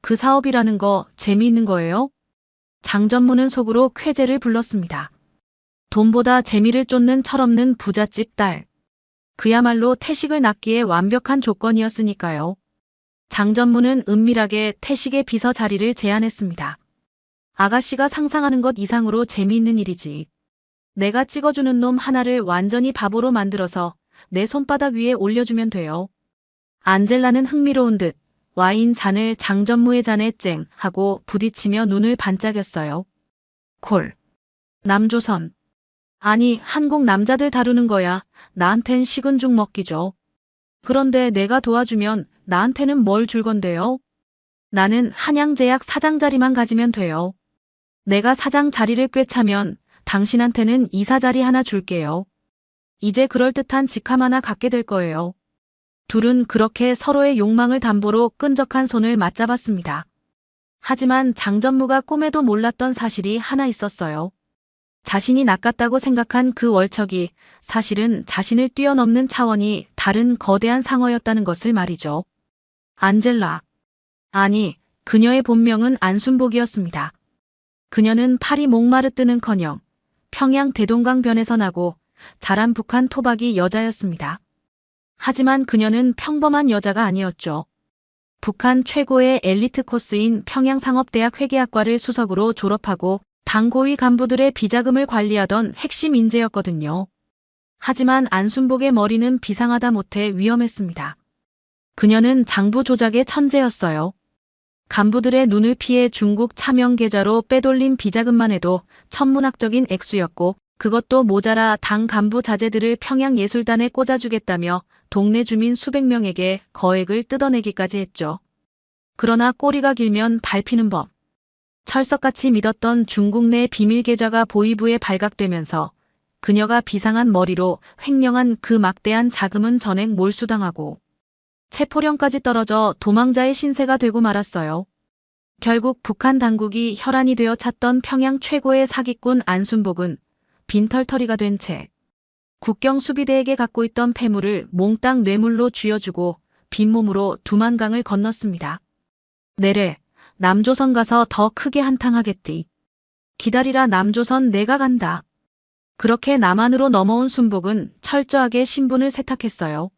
그 사업이라는 거 재미있는 거예요? 장전무는 속으로 쾌재를 불렀습니다. 돈보다 재미를 쫓는 철없는 부잣집 딸. 그야말로 태식을 낳기에 완벽한 조건이었으니까요. 장전무는 은밀하게 태식의 비서 자리를 제안했습니다. 아가씨가 상상하는 것 이상으로 재미있는 일이지. 내가 찍어주는 놈 하나를 완전히 바보로 만들어서 내 손바닥 위에 올려주면 돼요. 안젤라는 흥미로운 듯 와인 잔을 장전무의 잔에 쨍 하고 부딪히며 눈을 반짝였어요. 콜. 남조선. 아니, 한국 남자들 다루는 거야. 나한텐 식은 죽 먹기죠. 그런데 내가 도와주면 나한테는 뭘 줄 건데요? 나는 한양제약 사장 자리만 가지면 돼요. 내가 사장 자리를 꿰차면 당신한테는 이사 자리 하나 줄게요. 이제 그럴듯한 직함 하나 갖게 될 거예요. 둘은 그렇게 서로의 욕망을 담보로 끈적한 손을 맞잡았습니다. 하지만 장전무가 꿈에도 몰랐던 사실이 하나 있었어요. 자신이 낚았다고 생각한 그 월척이 사실은 자신을 뛰어넘는 차원이 다른 거대한 상어였다는 것을 말이죠. 안젤라. 아니, 그녀의 본명은 안순복이었습니다. 그녀는 파리 몽마르트는커녕 평양 대동강변에서 나고 자란 북한 토박이 여자였습니다. 하지만 그녀는 평범한 여자가 아니었죠. 북한 최고의 엘리트 코스인 평양상업대학 회계학과를 수석으로 졸업하고 당 고위 간부들의 비자금을 관리하던 핵심 인재였거든요. 하지만 안순복의 머리는 비상하다 못해 위험했습니다. 그녀는 장부 조작의 천재였어요. 간부들의 눈을 피해 중국 차명 계좌로 빼돌린 비자금만 해도 천문학적인 액수였고 그것도 모자라 당 간부 자제들을 평양예술단에 꽂아주겠다며 동네 주민 수백 명에게 거액을 뜯어내기까지 했죠. 그러나 꼬리가 길면 밟히는 법. 철석같이 믿었던 중국 내 비밀 계좌가 보위부에 발각되면서 그녀가 비상한 머리로 횡령한 그 막대한 자금은 전액 몰수당하고 체포령까지 떨어져 도망자의 신세가 되고 말았어요. 결국 북한 당국이 혈안이 되어 찾던 평양 최고의 사기꾼 안순복은 빈털터리가 된 채 국경 수비대에게 갖고 있던 폐물을 몽땅 뇌물로 쥐어주고 빈몸으로 두만강을 건넜습니다. 내래 남조선 가서 더 크게 한탕하겠디. 기다리라 남조선 내가 간다. 그렇게 남한으로 넘어온 순복은 철저하게 신분을 세탁했어요.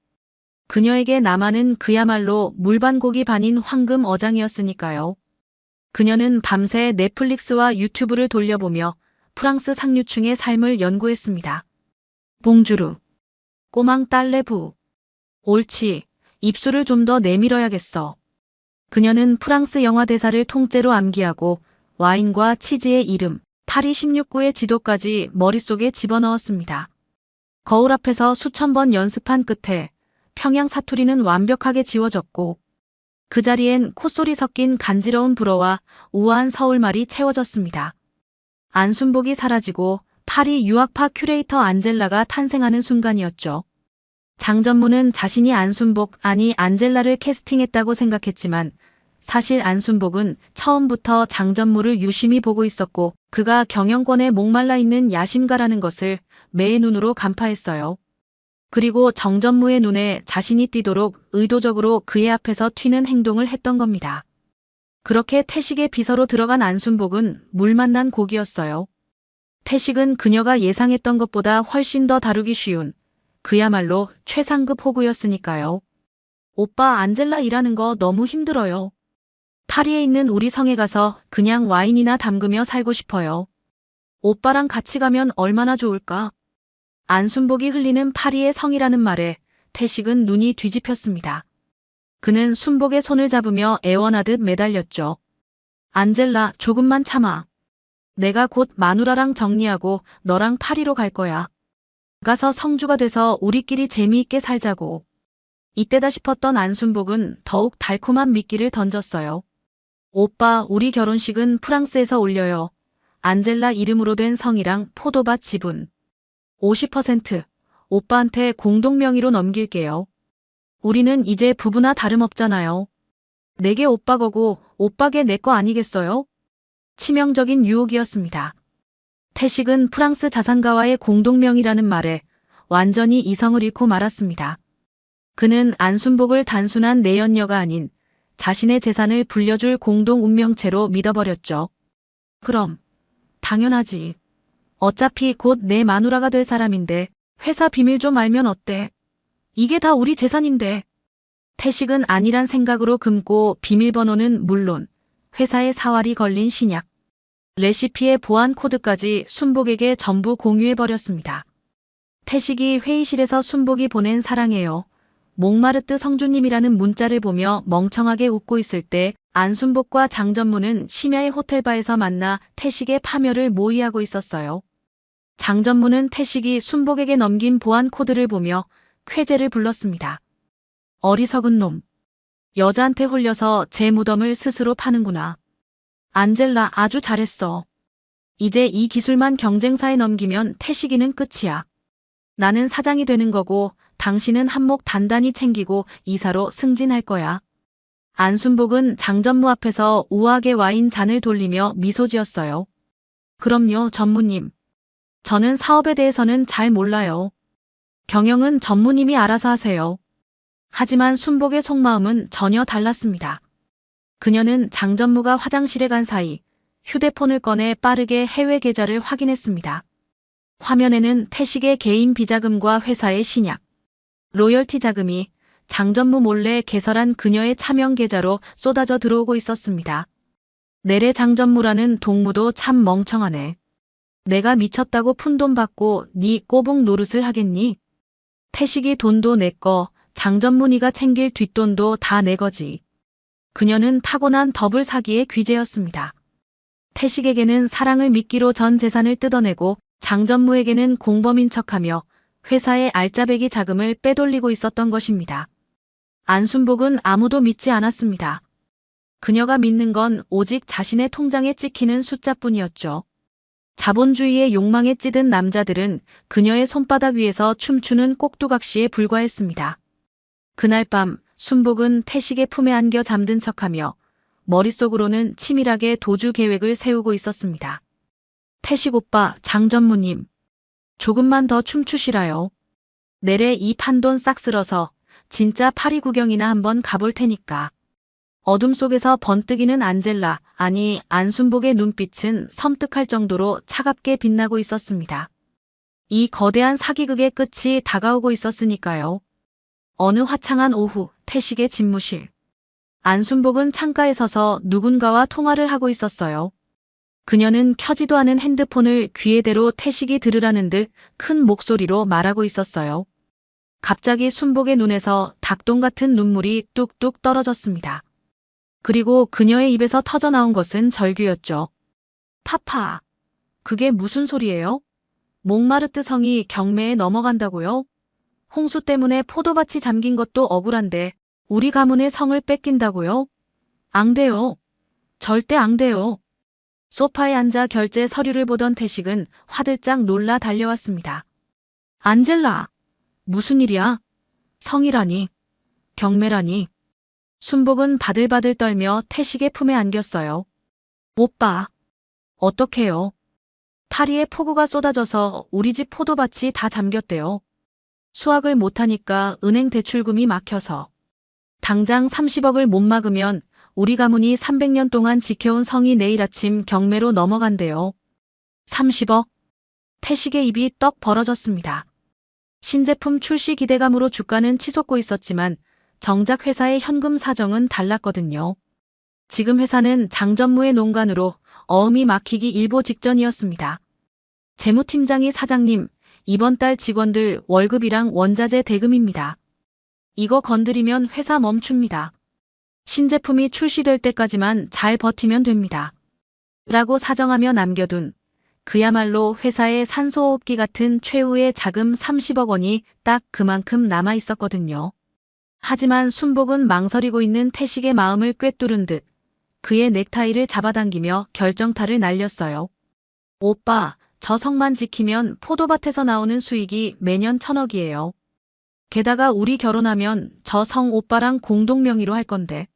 그녀에게 남한은 그야말로 물반고기 반인 황금 어장이었으니까요. 그녀는 밤새 넷플릭스와 유튜브를 돌려보며 프랑스 상류층의 삶을 연구했습니다. 봉주르, 꼬망 딸레부, 옳지, 입술을 좀 더 내밀어야겠어. 그녀는 프랑스 영화 대사를 통째로 암기하고 와인과 치즈의 이름, 파리 16구의 지도까지 머릿속에 집어넣었습니다. 거울 앞에서 수천 번 연습한 끝에 평양 사투리는 완벽하게 지워졌고 그 자리엔 콧소리 섞인 간지러운 불어와 우아한 서울말이 채워졌습니다. 안순복이 사라지고 파리 유학파 큐레이터 안젤라가 탄생하는 순간이었죠. 장전무는 자신이 안순복 아니 안젤라를 캐스팅했다고 생각했지만 사실 안순복은 처음부터 장전무를 유심히 보고 있었고 그가 경영권에 목말라 있는 야심가라는 것을 매의 눈으로 간파했어요. 그리고 정전무의 눈에 자신이 띄도록 의도적으로 그의 앞에서 튀는 행동을 했던 겁니다. 그렇게 태식의 비서로 들어간 안순복은 물 만난 고기였어요. 태식은 그녀가 예상했던 것보다 훨씬 더 다루기 쉬운 그야말로 최상급 호구였으니까요. 오빠 안젤라 일하는 거 너무 힘들어요. 파리에 있는 우리 성에 가서 그냥 와인이나 담그며 살고 싶어요. 오빠랑 같이 가면 얼마나 좋을까? 안순복이 흘리는 파리의 성이라는 말에 태식은 눈이 뒤집혔습니다. 그는 순복의 손을 잡으며 애원하듯 매달렸죠. 안젤라, 조금만 참아. 내가 곧 마누라랑 정리하고 너랑 파리로 갈 거야. 가서 성주가 돼서 우리끼리 재미있게 살자고. 이때다 싶었던 안순복은 더욱 달콤한 미끼를 던졌어요. 오빠, 우리 결혼식은 프랑스에서 올려요. 안젤라 이름으로 된 성이랑 포도밭 지분 50% 오빠한테 공동명의로 넘길게요. 우리는 이제 부부나 다름없잖아요. 내게 오빠 거고 오빠게 내 거 아니겠어요? 치명적인 유혹이었습니다. 태식은 프랑스 자산가와의 공동명의라는 말에 완전히 이성을 잃고 말았습니다. 그는 안순복을 단순한 내연녀가 아닌 자신의 재산을 불려줄 공동 운명체로 믿어버렸죠. 그럼 당연하지. 어차피 곧 내 마누라가 될 사람인데 회사 비밀 좀 알면 어때? 이게 다 우리 재산인데. 태식은 아니란 생각으로 금고 비밀번호는 물론 회사의 사활이 걸린 신약, 레시피의 보안 코드까지 순복에게 전부 공유해버렸습니다. 태식이 회의실에서 순복이 보낸 사랑해요. 몽마르트 성주님이라는 문자를 보며 멍청하게 웃고 있을 때 안순복과 장전무는 심야의 호텔바에서 만나 태식의 파멸을 모의하고 있었어요. 장전무는 태식이 순복에게 넘긴 보안 코드를 보며 쾌재를 불렀습니다. 어리석은 놈. 여자한테 홀려서 제 무덤을 스스로 파는구나. 안젤라 아주 잘했어. 이제 이 기술만 경쟁사에 넘기면 태식이는 끝이야. 나는 사장이 되는 거고 당신은 한몫 단단히 챙기고 이사로 승진할 거야. 안순복은 장전무 앞에서 우아하게 와인 잔을 돌리며 미소 지었어요. 그럼요, 전무님. 저는 사업에 대해서는 잘 몰라요. 경영은 전무님이 알아서 하세요. 하지만 순복의 속마음은 전혀 달랐습니다. 그녀는 장전무가 화장실에 간 사이 휴대폰을 꺼내 빠르게 해외 계좌를 확인했습니다. 화면에는 태식의 개인 비자금과 회사의 신약, 로열티 자금이 장전무 몰래 개설한 그녀의 차명 계좌로 쏟아져 들어오고 있었습니다. 내래 장전무라는 동무도 참 멍청하네. 내가 미쳤다고 푼돈 받고 네 꼬북 노릇을 하겠니? 태식이 돈도 내 거, 장전무 네가 챙길 뒷돈도 다 내 거지. 그녀는 타고난 더블 사기의 귀재였습니다. 태식에게는 사랑을 미끼로 전 재산을 뜯어내고 장전무에게는 공범인 척하며 회사의 알짜배기 자금을 빼돌리고 있었던 것입니다. 안순복은 아무도 믿지 않았습니다. 그녀가 믿는 건 오직 자신의 통장에 찍히는 숫자뿐이었죠. 자본주의의 욕망에 찌든 남자들은 그녀의 손바닥 위에서 춤추는 꼭두각시에 불과했습니다. 그날 밤 순복은 태식의 품에 안겨 잠든 척하며 머릿속으로는 치밀하게 도주 계획을 세우고 있었습니다. 태식 오빠, 장전무님. 조금만 더 춤추시라요. 내래 이 판돈 싹 쓸어서 진짜 파리 구경이나 한번 가볼 테니까. 어둠 속에서 번뜩이는 안젤라, 아니 안순복의 눈빛은 섬뜩할 정도로 차갑게 빛나고 있었습니다. 이 거대한 사기극의 끝이 다가오고 있었으니까요. 어느 화창한 오후, 태식의 집무실. 안순복은 창가에 서서 누군가와 통화를 하고 있었어요. 그녀는 켜지도 않은 핸드폰을 귀에 대로 태식이 들으라는 듯 큰 목소리로 말하고 있었어요. 갑자기 순복의 눈에서 닭똥 같은 눈물이 뚝뚝 떨어졌습니다. 그리고 그녀의 입에서 터져나온 것은 절규였죠. 파파, 그게 무슨 소리예요? 몽마르트 성이 경매에 넘어간다고요? 홍수 때문에 포도밭이 잠긴 것도 억울한데 우리 가문의 성을 뺏긴다고요? 안 돼요. 절대 안 돼요. 소파에 앉아 결제 서류를 보던 태식은 화들짝 놀라 달려왔습니다. 안젤라, 무슨 일이야? 성이라니, 경매라니. 순복은 바들바들 떨며 태식의 품에 안겼어요. 오빠, 어떡해요? 파리에 폭우가 쏟아져서 우리 집 포도밭이 다 잠겼대요. 수확을 못하니까 은행 대출금이 막혀서. 당장 30억을 못 막으면 우리 가문이 300년 동안 지켜온 성이 내일 아침 경매로 넘어간대요. 30억? 태식의 입이 떡 벌어졌습니다. 신제품 출시 기대감으로 주가는 치솟고 있었지만 정작 회사의 현금 사정은 달랐거든요. 지금 회사는 장전무의 농간으로 어음이 막히기 일보 직전이었습니다. 재무팀장이 사장님, 이번 달 직원들 월급이랑 원자재 대금입니다. 이거 건드리면 회사 멈춥니다. 신제품이 출시될 때까지만 잘 버티면 됩니다. 라고 사정하며 남겨둔 그야말로 회사의 산소호흡기 같은 최후의 자금 30억 원이 딱 그만큼 남아 있었거든요. 하지만 순복은 망설이고 있는 태식의 마음을 꿰뚫은 듯 그의 넥타이를 잡아당기며 결정타를 날렸어요. 오빠, 저 성만 지키면 포도밭에서 나오는 수익이 매년 1,000억이에요. 게다가 우리 결혼하면 저 성 오빠랑 공동 명의로 할 건데.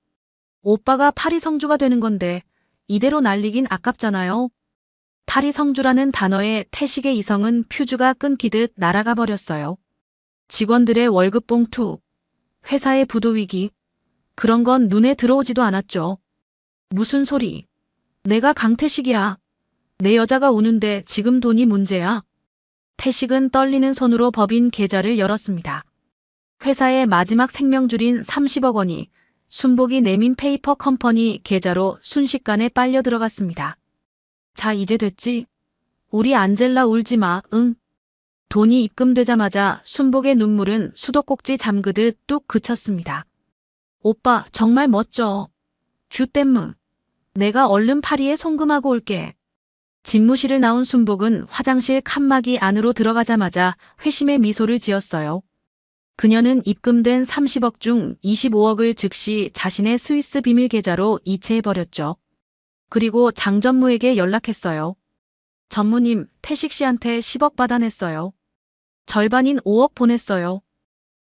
오빠가 파리 성주가 되는 건데 이대로 날리긴 아깝잖아요. 파리 성주라는 단어에 태식의 이성은 퓨즈가 끊기듯 날아가 버렸어요. 직원들의 월급 봉투, 회사의 부도 위기, 그런 건 눈에 들어오지도 않았죠. 무슨 소리? 내가 강태식이야. 내 여자가 우는데 지금 돈이 문제야. 태식은 떨리는 손으로 법인 계좌를 열었습니다. 회사의 마지막 생명줄인 30억 원이 순복이 내민 페이퍼 컴퍼니 계좌로 순식간에 빨려 들어갔습니다. 자, 이제 됐지? 우리 안젤라 울지 마, 응? 돈이 입금되자마자 순복의 눈물은 수도꼭지 잠그듯 뚝 그쳤습니다. 오빠, 정말 멋져. 주땜무. 내가 얼른 파리에 송금하고 올게. 집무실을 나온 순복은 화장실 칸막이 안으로 들어가자마자 회심의 미소를 지었어요. 그녀는 입금된 30억 중 25억을 즉시 자신의 스위스 비밀 계좌로 이체해버렸죠. 그리고 장전무에게 연락했어요. 전무님, 태식 씨한테 10억 받아냈어요. 절반인 5억 보냈어요.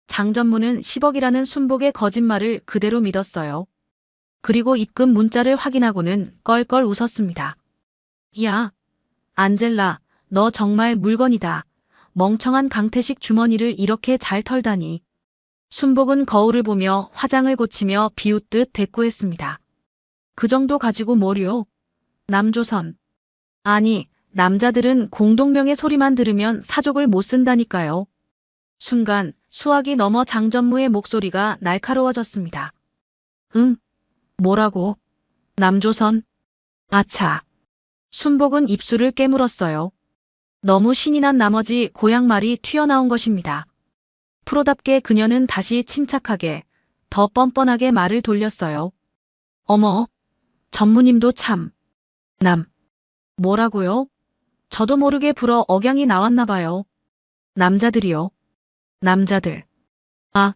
장전무는 10억이라는 순복의 거짓말을 그대로 믿었어요. 그리고 입금 문자를 확인하고는 껄껄 웃었습니다. 야, 안젤라, 너 정말 물건이다. 멍청한 강태식 주머니를 이렇게 잘 털다니. 순복은 거울을 보며 화장을 고치며 비웃듯 대꾸했습니다. 그 정도 가지고 뭐려? 남조선. 아니, 남자들은 공동명의 소리만 들으면 사족을 못 쓴다니까요. 순간 수학이 넘어 장전무의 목소리가 날카로워졌습니다. 응? 뭐라고? 남조선? 아차. 순복은 입술을 깨물었어요. 너무 신이 난 나머지 고향말이 튀어나온 것입니다. 프로답게 그녀는 다시 침착하게, 더 뻔뻔하게 말을 돌렸어요. 어머, 전무님도 참. 뭐라고요? 저도 모르게 불어 억양이 나왔나 봐요. 남자들이요. 남자들. 아,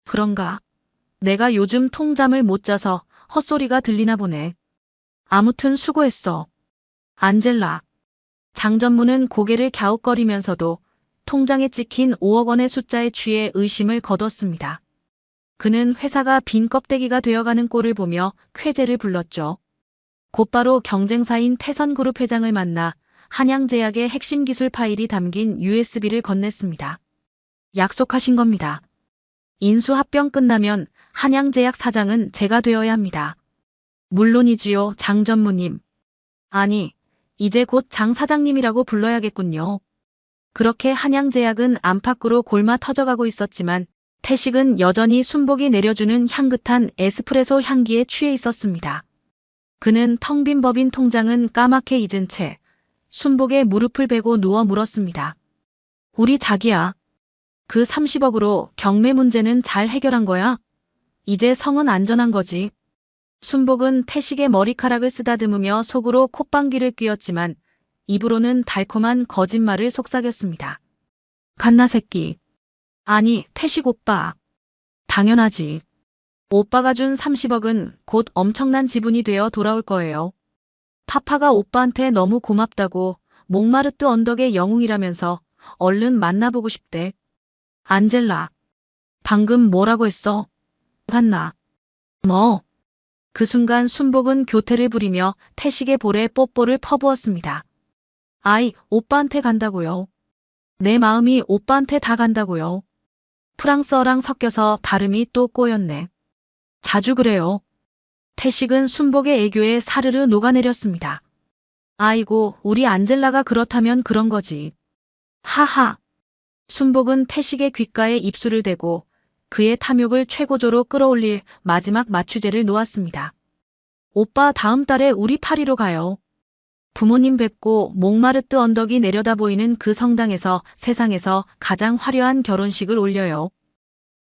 그런가. 내가 요즘 통잠을 못 자서 헛소리가 들리나 보네. 아무튼 수고했어. 안젤라. 장전무는 고개를 갸웃거리면서도 통장에 찍힌 5억 원의 숫자에 취해 의심을 거뒀습니다. 그는 회사가 빈 껍데기가 되어가는 꼴을 보며 쾌재를 불렀죠. 곧바로 경쟁사인 태선그룹 회장을 만나 한양제약의 핵심 기술 파일이 담긴 USB를 건넸습니다. 약속하신 겁니다. 인수합병 끝나면 한양제약 사장은 제가 되어야 합니다. 물론이지요, 장 전무님. 아니, 이제 곧 장 사장님이라고 불러야겠군요. 그렇게 한양제약은 안팎으로 골마 터져가고 있었지만 태식은 여전히 순복이 내려주는 향긋한 에스프레소 향기에 취해 있었습니다. 그는 텅 빈 법인 통장은 까맣게 잊은 채 순복의 무릎을 베고 누워 물었습니다. 우리 자기야. 그 30억으로 경매 문제는 잘 해결한 거야? 이제 성은 안전한 거지. 순복은 태식의 머리카락을 쓰다듬으며 속으로 콧방귀를 뀌었지만 입으로는 달콤한 거짓말을 속삭였습니다. 갓나 새끼. 아니, 태식 오빠. 당연하지. 오빠가 준 30억은 곧 엄청난 지분이 되어 돌아올 거예요. 파파가 오빠한테 너무 고맙다고 몽마르트 언덕의 영웅이라면서 얼른 만나보고 싶대. 안젤라. 방금 뭐라고 했어? 갓나. 뭐? 그 순간 순복은 교태를 부리며 태식의 볼에 뽀뽀를 퍼부었습니다. 아이, 오빠한테 간다고요. 내 마음이 오빠한테 다 간다고요. 프랑스어랑 섞여서 발음이 또 꼬였네. 자주 그래요. 태식은 순복의 애교에 사르르 녹아내렸습니다. 아이고, 우리 안젤라가 그렇다면 그런 거지. 하하. 순복은 태식의 귓가에 입술을 대고 그의 탐욕을 최고조로 끌어올릴 마지막 마취제를 놓았습니다. 오빠 다음 달에 우리 파리로 가요. 부모님 뵙고 몽마르트 언덕이 내려다 보이는 그 성당에서 세상에서 가장 화려한 결혼식을 올려요.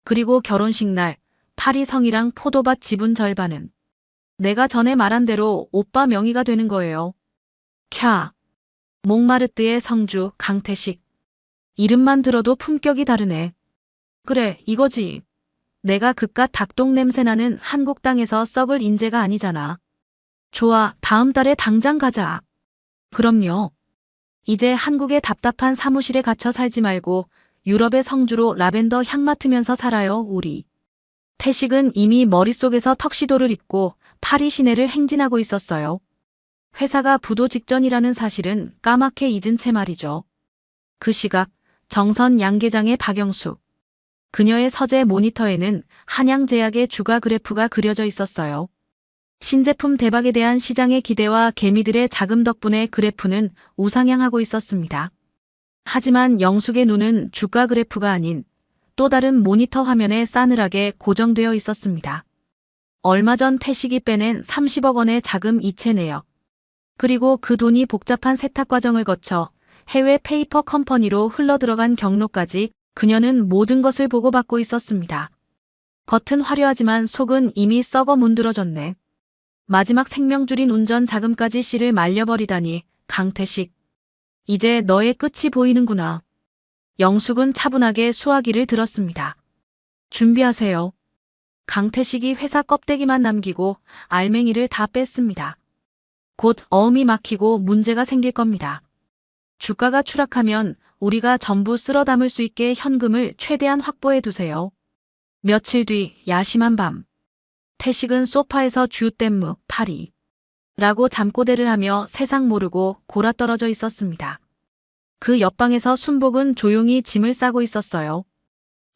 그리고 결혼식 날 파리 성이랑 포도밭 지분 절반은 내가 전에 말한 대로 오빠 명의가 되는 거예요. 캬. 몽마르트의 성주 강태식. 이름만 들어도 품격이 다르네. 그래, 이거지. 내가 그깟 닭똥 냄새나는 한국 땅에서 썩을 인재가 아니잖아. 좋아, 다음 달에 당장 가자. 그럼요. 이제 한국의 답답한 사무실에 갇혀 살지 말고 유럽의 성주로 라벤더 향 맡으면서 살아요, 우리. 태식은 이미 머릿속에서 턱시도를 입고 파리 시내를 행진하고 있었어요. 회사가 부도 직전이라는 사실은 까맣게 잊은 채 말이죠. 그 시각 정선 양계장의 박영숙. 그녀의 서재 모니터에는 한양제약의 주가 그래프가 그려져 있었어요. 신제품 대박에 대한 시장의 기대와 개미들의 자금 덕분에 그래프는 우상향하고 있었습니다. 하지만 영숙의 눈은 주가 그래프가 아닌 또 다른 모니터 화면에 싸늘하게 고정되어 있었습니다. 얼마 전 태식이 빼낸 30억 원의 자금 이체 내역. 그리고 그 돈이 복잡한 세탁 과정을 거쳐 해외 페이퍼 컴퍼니로 흘러들어간 경로까지 그녀는 모든 것을 보고받고 있었습니다. 겉은 화려하지만 속은 이미 썩어 문드러졌네. 마지막 생명줄인 운전 자금까지 씨를 말려버리다니, 강태식. 이제 너의 끝이 보이는구나. 영숙은 차분하게 수화기를 들었습니다. 준비하세요. 강태식이 회사 껍데기만 남기고 알맹이를 다 뺐습니다. 곧 어음이 막히고 문제가 생길 겁니다. 주가가 추락하면 우리가 전부 쓸어 담을 수 있게 현금을 최대한 확보해 두세요. 며칠 뒤 야심한 밤. 태식은 소파에서 주댐무 파리 라고 잠꼬대를 하며 세상 모르고 골아떨어져 있었습니다. 그 옆방에서 순복은 조용히 짐을 싸고 있었어요.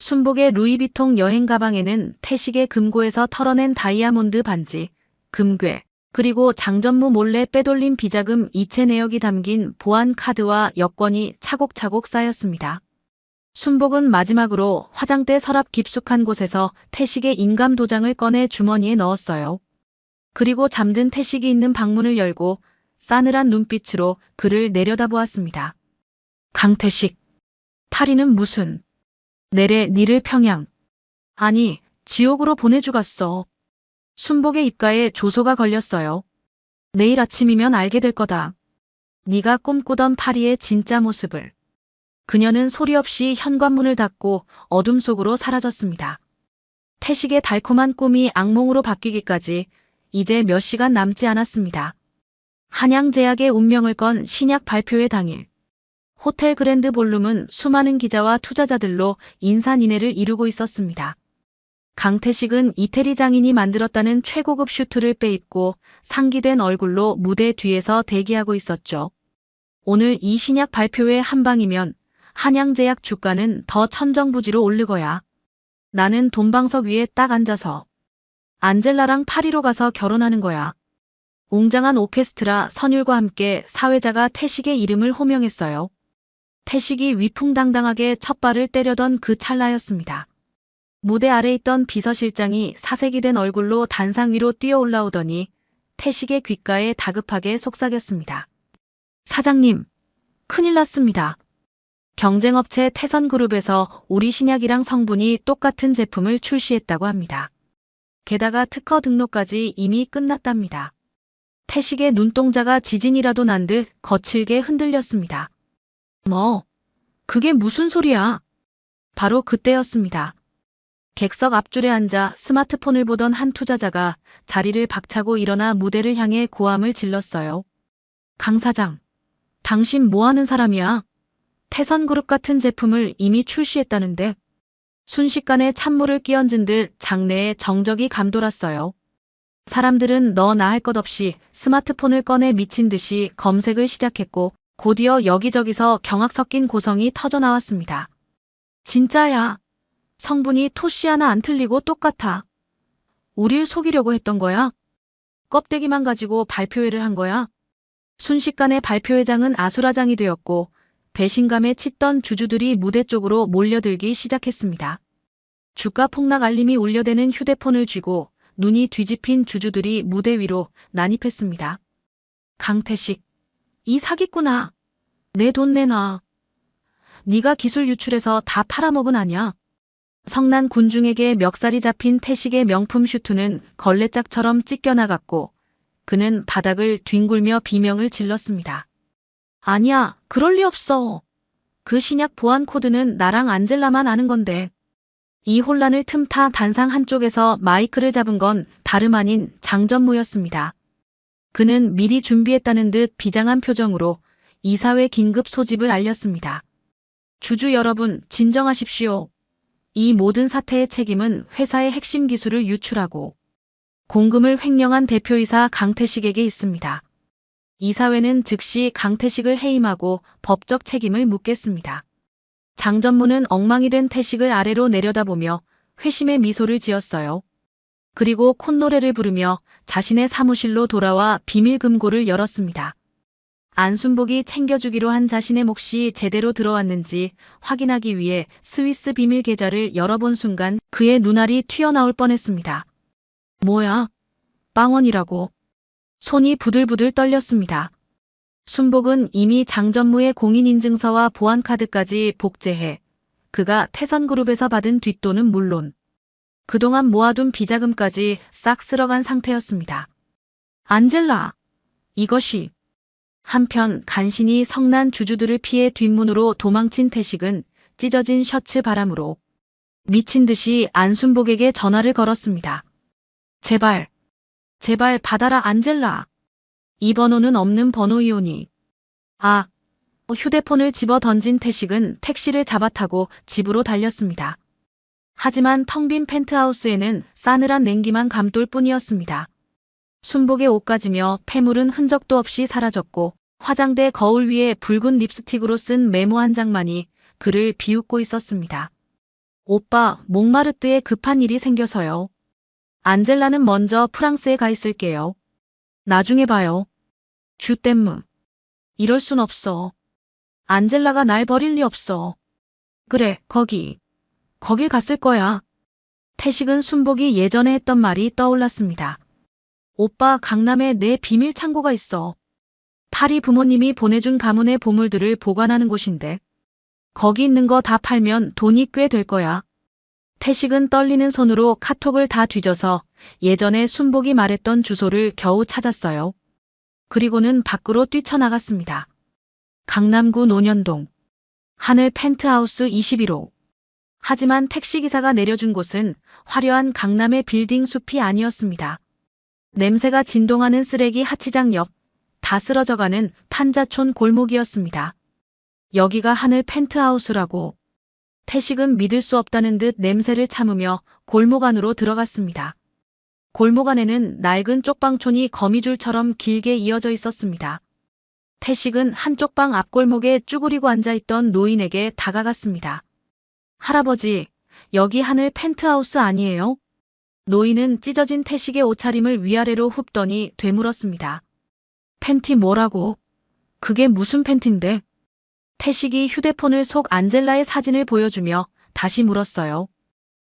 순복의 루이비통 여행 가방에는 태식의 금고에서 털어낸 다이아몬드 반지, 금괴, 그리고 장전무 몰래 빼돌린 비자금 이체 내역이 담긴 보안 카드와 여권이 차곡차곡 쌓였습니다. 순복은 마지막으로 화장대 서랍 깊숙한 곳에서 태식의 인감 도장을 꺼내 주머니에 넣었어요. 그리고 잠든 태식이 있는 방문을 열고 싸늘한 눈빛으로 그를 내려다보았습니다. 강태식. 파리는 무슨. 내래 니를 평양. 아니, 지옥으로 보내주갔어. 순복의 입가에 조소가 걸렸어요. 내일 아침이면 알게 될 거다. 네가 꿈꾸던 파리의 진짜 모습을. 그녀는 소리 없이 현관문을 닫고 어둠 속으로 사라졌습니다. 태식의 달콤한 꿈이 악몽으로 바뀌기까지 이제 몇 시간 남지 않았습니다. 한양제약의 운명을 건 신약 발표회 당일. 호텔 그랜드 볼룸은 수많은 기자와 투자자들로 인산인해를 이루고 있었습니다. 강태식은 이태리 장인이 만들었다는 최고급 슈트를 빼입고 상기된 얼굴로 무대 뒤에서 대기하고 있었죠. 오늘 이 신약 발표회 한 방이면 한양제약 주가는 더 천정부지로 오르거야. 나는 돈방석 위에 딱 앉아서 안젤라랑 파리로 가서 결혼하는 거야. 웅장한 오케스트라 선율과 함께 사회자가 태식의 이름을 호명했어요. 태식이 위풍당당하게 첫 발을 때려던 그 찰나였습니다. 무대 아래 있던 비서실장이 사색이 된 얼굴로 단상 위로 뛰어 올라오더니 태식의 귓가에 다급하게 속삭였습니다. 사장님, 큰일 났습니다. 경쟁업체 태선그룹에서 우리 신약이랑 성분이 똑같은 제품을 출시했다고 합니다. 게다가 특허 등록까지 이미 끝났답니다. 태식의 눈동자가 지진이라도 난 듯 거칠게 흔들렸습니다. 뭐? 그게 무슨 소리야? 바로 그때였습니다. 객석 앞줄에 앉아 스마트폰을 보던 한 투자자가 자리를 박차고 일어나 무대를 향해 고함을 질렀어요. 강 사장, 당신 뭐 하는 사람이야? 태선그룹 같은 제품을 이미 출시했다는데. 순식간에 찬물을 끼얹은 듯 장내에 정적이 감돌았어요. 사람들은 너나 할 것 없이 스마트폰을 꺼내 미친 듯이 검색을 시작했고 곧이어 여기저기서 경악 섞인 고성이 터져나왔습니다. 진짜야. 성분이 토씨 하나 안 틀리고 똑같아. 우릴 속이려고 했던 거야? 껍데기만 가지고 발표회를 한 거야? 순식간에 발표회장은 아수라장이 되었고 배신감에 짙던 주주들이 무대 쪽으로 몰려들기 시작했습니다. 주가 폭락 알림이 울려대는 휴대폰을 쥐고 눈이 뒤집힌 주주들이 무대 위로 난입했습니다. 강태식, 이 사기꾼아. 내 돈 내놔. 네가 기술 유출해서 다 팔아먹은 아냐? 성난 군중에게 멱살이 잡힌 태식의 명품 슈트는 걸레짝처럼 찢겨나갔고 그는 바닥을 뒹굴며 비명을 질렀습니다. 아니야, 그럴 리 없어. 그 신약 보안 코드는 나랑 안젤라만 아는 건데. 이 혼란을 틈타 단상 한쪽에서 마이크를 잡은 건 다름 아닌 장전무였습니다. 그는 미리 준비했다는 듯 비장한 표정으로 이사회 긴급 소집을 알렸습니다. 주주 여러분, 진정하십시오. 이 모든 사태의 책임은 회사의 핵심 기술을 유출하고 공금을 횡령한 대표이사 강태식에게 있습니다. 이사회는 즉시 강태식을 해임하고 법적 책임을 묻겠습니다. 장전무는 엉망이 된 태식을 아래로 내려다보며 회심의 미소를 지었어요. 그리고 콧노래를 부르며 자신의 사무실로 돌아와 비밀 금고를 열었습니다. 안순복이 챙겨주기로 한 자신의 몫이 제대로 들어왔는지 확인하기 위해 스위스 비밀 계좌를 열어본 순간 그의 눈알이 튀어나올 뻔했습니다. 뭐야? 빵원이라고. 손이 부들부들 떨렸습니다. 순복은 이미 장전무의 공인인증서와 보안카드까지 복제해 그가 태선그룹에서 받은 뒷돈은 물론 그동안 모아둔 비자금까지 싹 쓸어간 상태였습니다. 안젤라, 이것이. 한편 간신히 성난 주주들을 피해 뒷문으로 도망친 태식은 찢어진 셔츠 바람으로 미친 듯이 안순복에게 전화를 걸었습니다. 제발 받아라 안젤라. 이 번호는 없는 번호이오니. 아, 휴대폰을 집어 던진 태식은 택시를 잡아타고 집으로 달렸습니다. 하지만 텅 빈 펜트하우스에는 싸늘한 냉기만 감돌 뿐이었습니다. 순복의 옷가 지며 폐물은 흔적도 없이 사라졌고 화장대 거울 위에 붉은 립스틱으로 쓴 메모 한 장만이 그를 비웃고 있었습니다. 오빠, 몽마르트에 급한 일이 생겨서요. 안젤라는 먼저 프랑스에 가 있을게요. 나중에 봐요. 주댐무. 이럴 순 없어. 안젤라가 날 버릴 리 없어. 그래, 거길 갔을 거야. 태식은 순복이 예전에 했던 말이 떠올랐습니다. 오빠, 강남에 내 비밀 창고가 있어. 파리 부모님이 보내준 가문의 보물들을 보관하는 곳인데 거기 있는 거 다 팔면 돈이 꽤 될 거야. 태식은 떨리는 손으로 카톡을 다 뒤져서 예전에 순복이 말했던 주소를 겨우 찾았어요. 그리고는 밖으로 뛰쳐나갔습니다. 강남구 논현동 하늘 펜트하우스 21호. 하지만 택시기사가 내려준 곳은 화려한 강남의 빌딩 숲이 아니었습니다. 냄새가 진동하는 쓰레기 하치장 옆, 다 쓰러져가는 판자촌 골목이었습니다. 여기가 하늘 펜트하우스라고. 태식은 믿을 수 없다는 듯 냄새를 참으며 골목 안으로 들어갔습니다. 골목 안에는 낡은 쪽방촌이 거미줄처럼 길게 이어져 있었습니다. 태식은 한쪽 방 앞골목에 쭈그리고 앉아있던 노인에게 다가갔습니다. 할아버지, 여기 하늘 펜트하우스 아니에요? 노인은 찢어진 태식의 옷차림을 위아래로 굽더니 되물었습니다. 팬티 뭐라고? 그게 무슨 팬티인데? 태식이 휴대폰을 속 안젤라의 사진을 보여주며 다시 물었어요.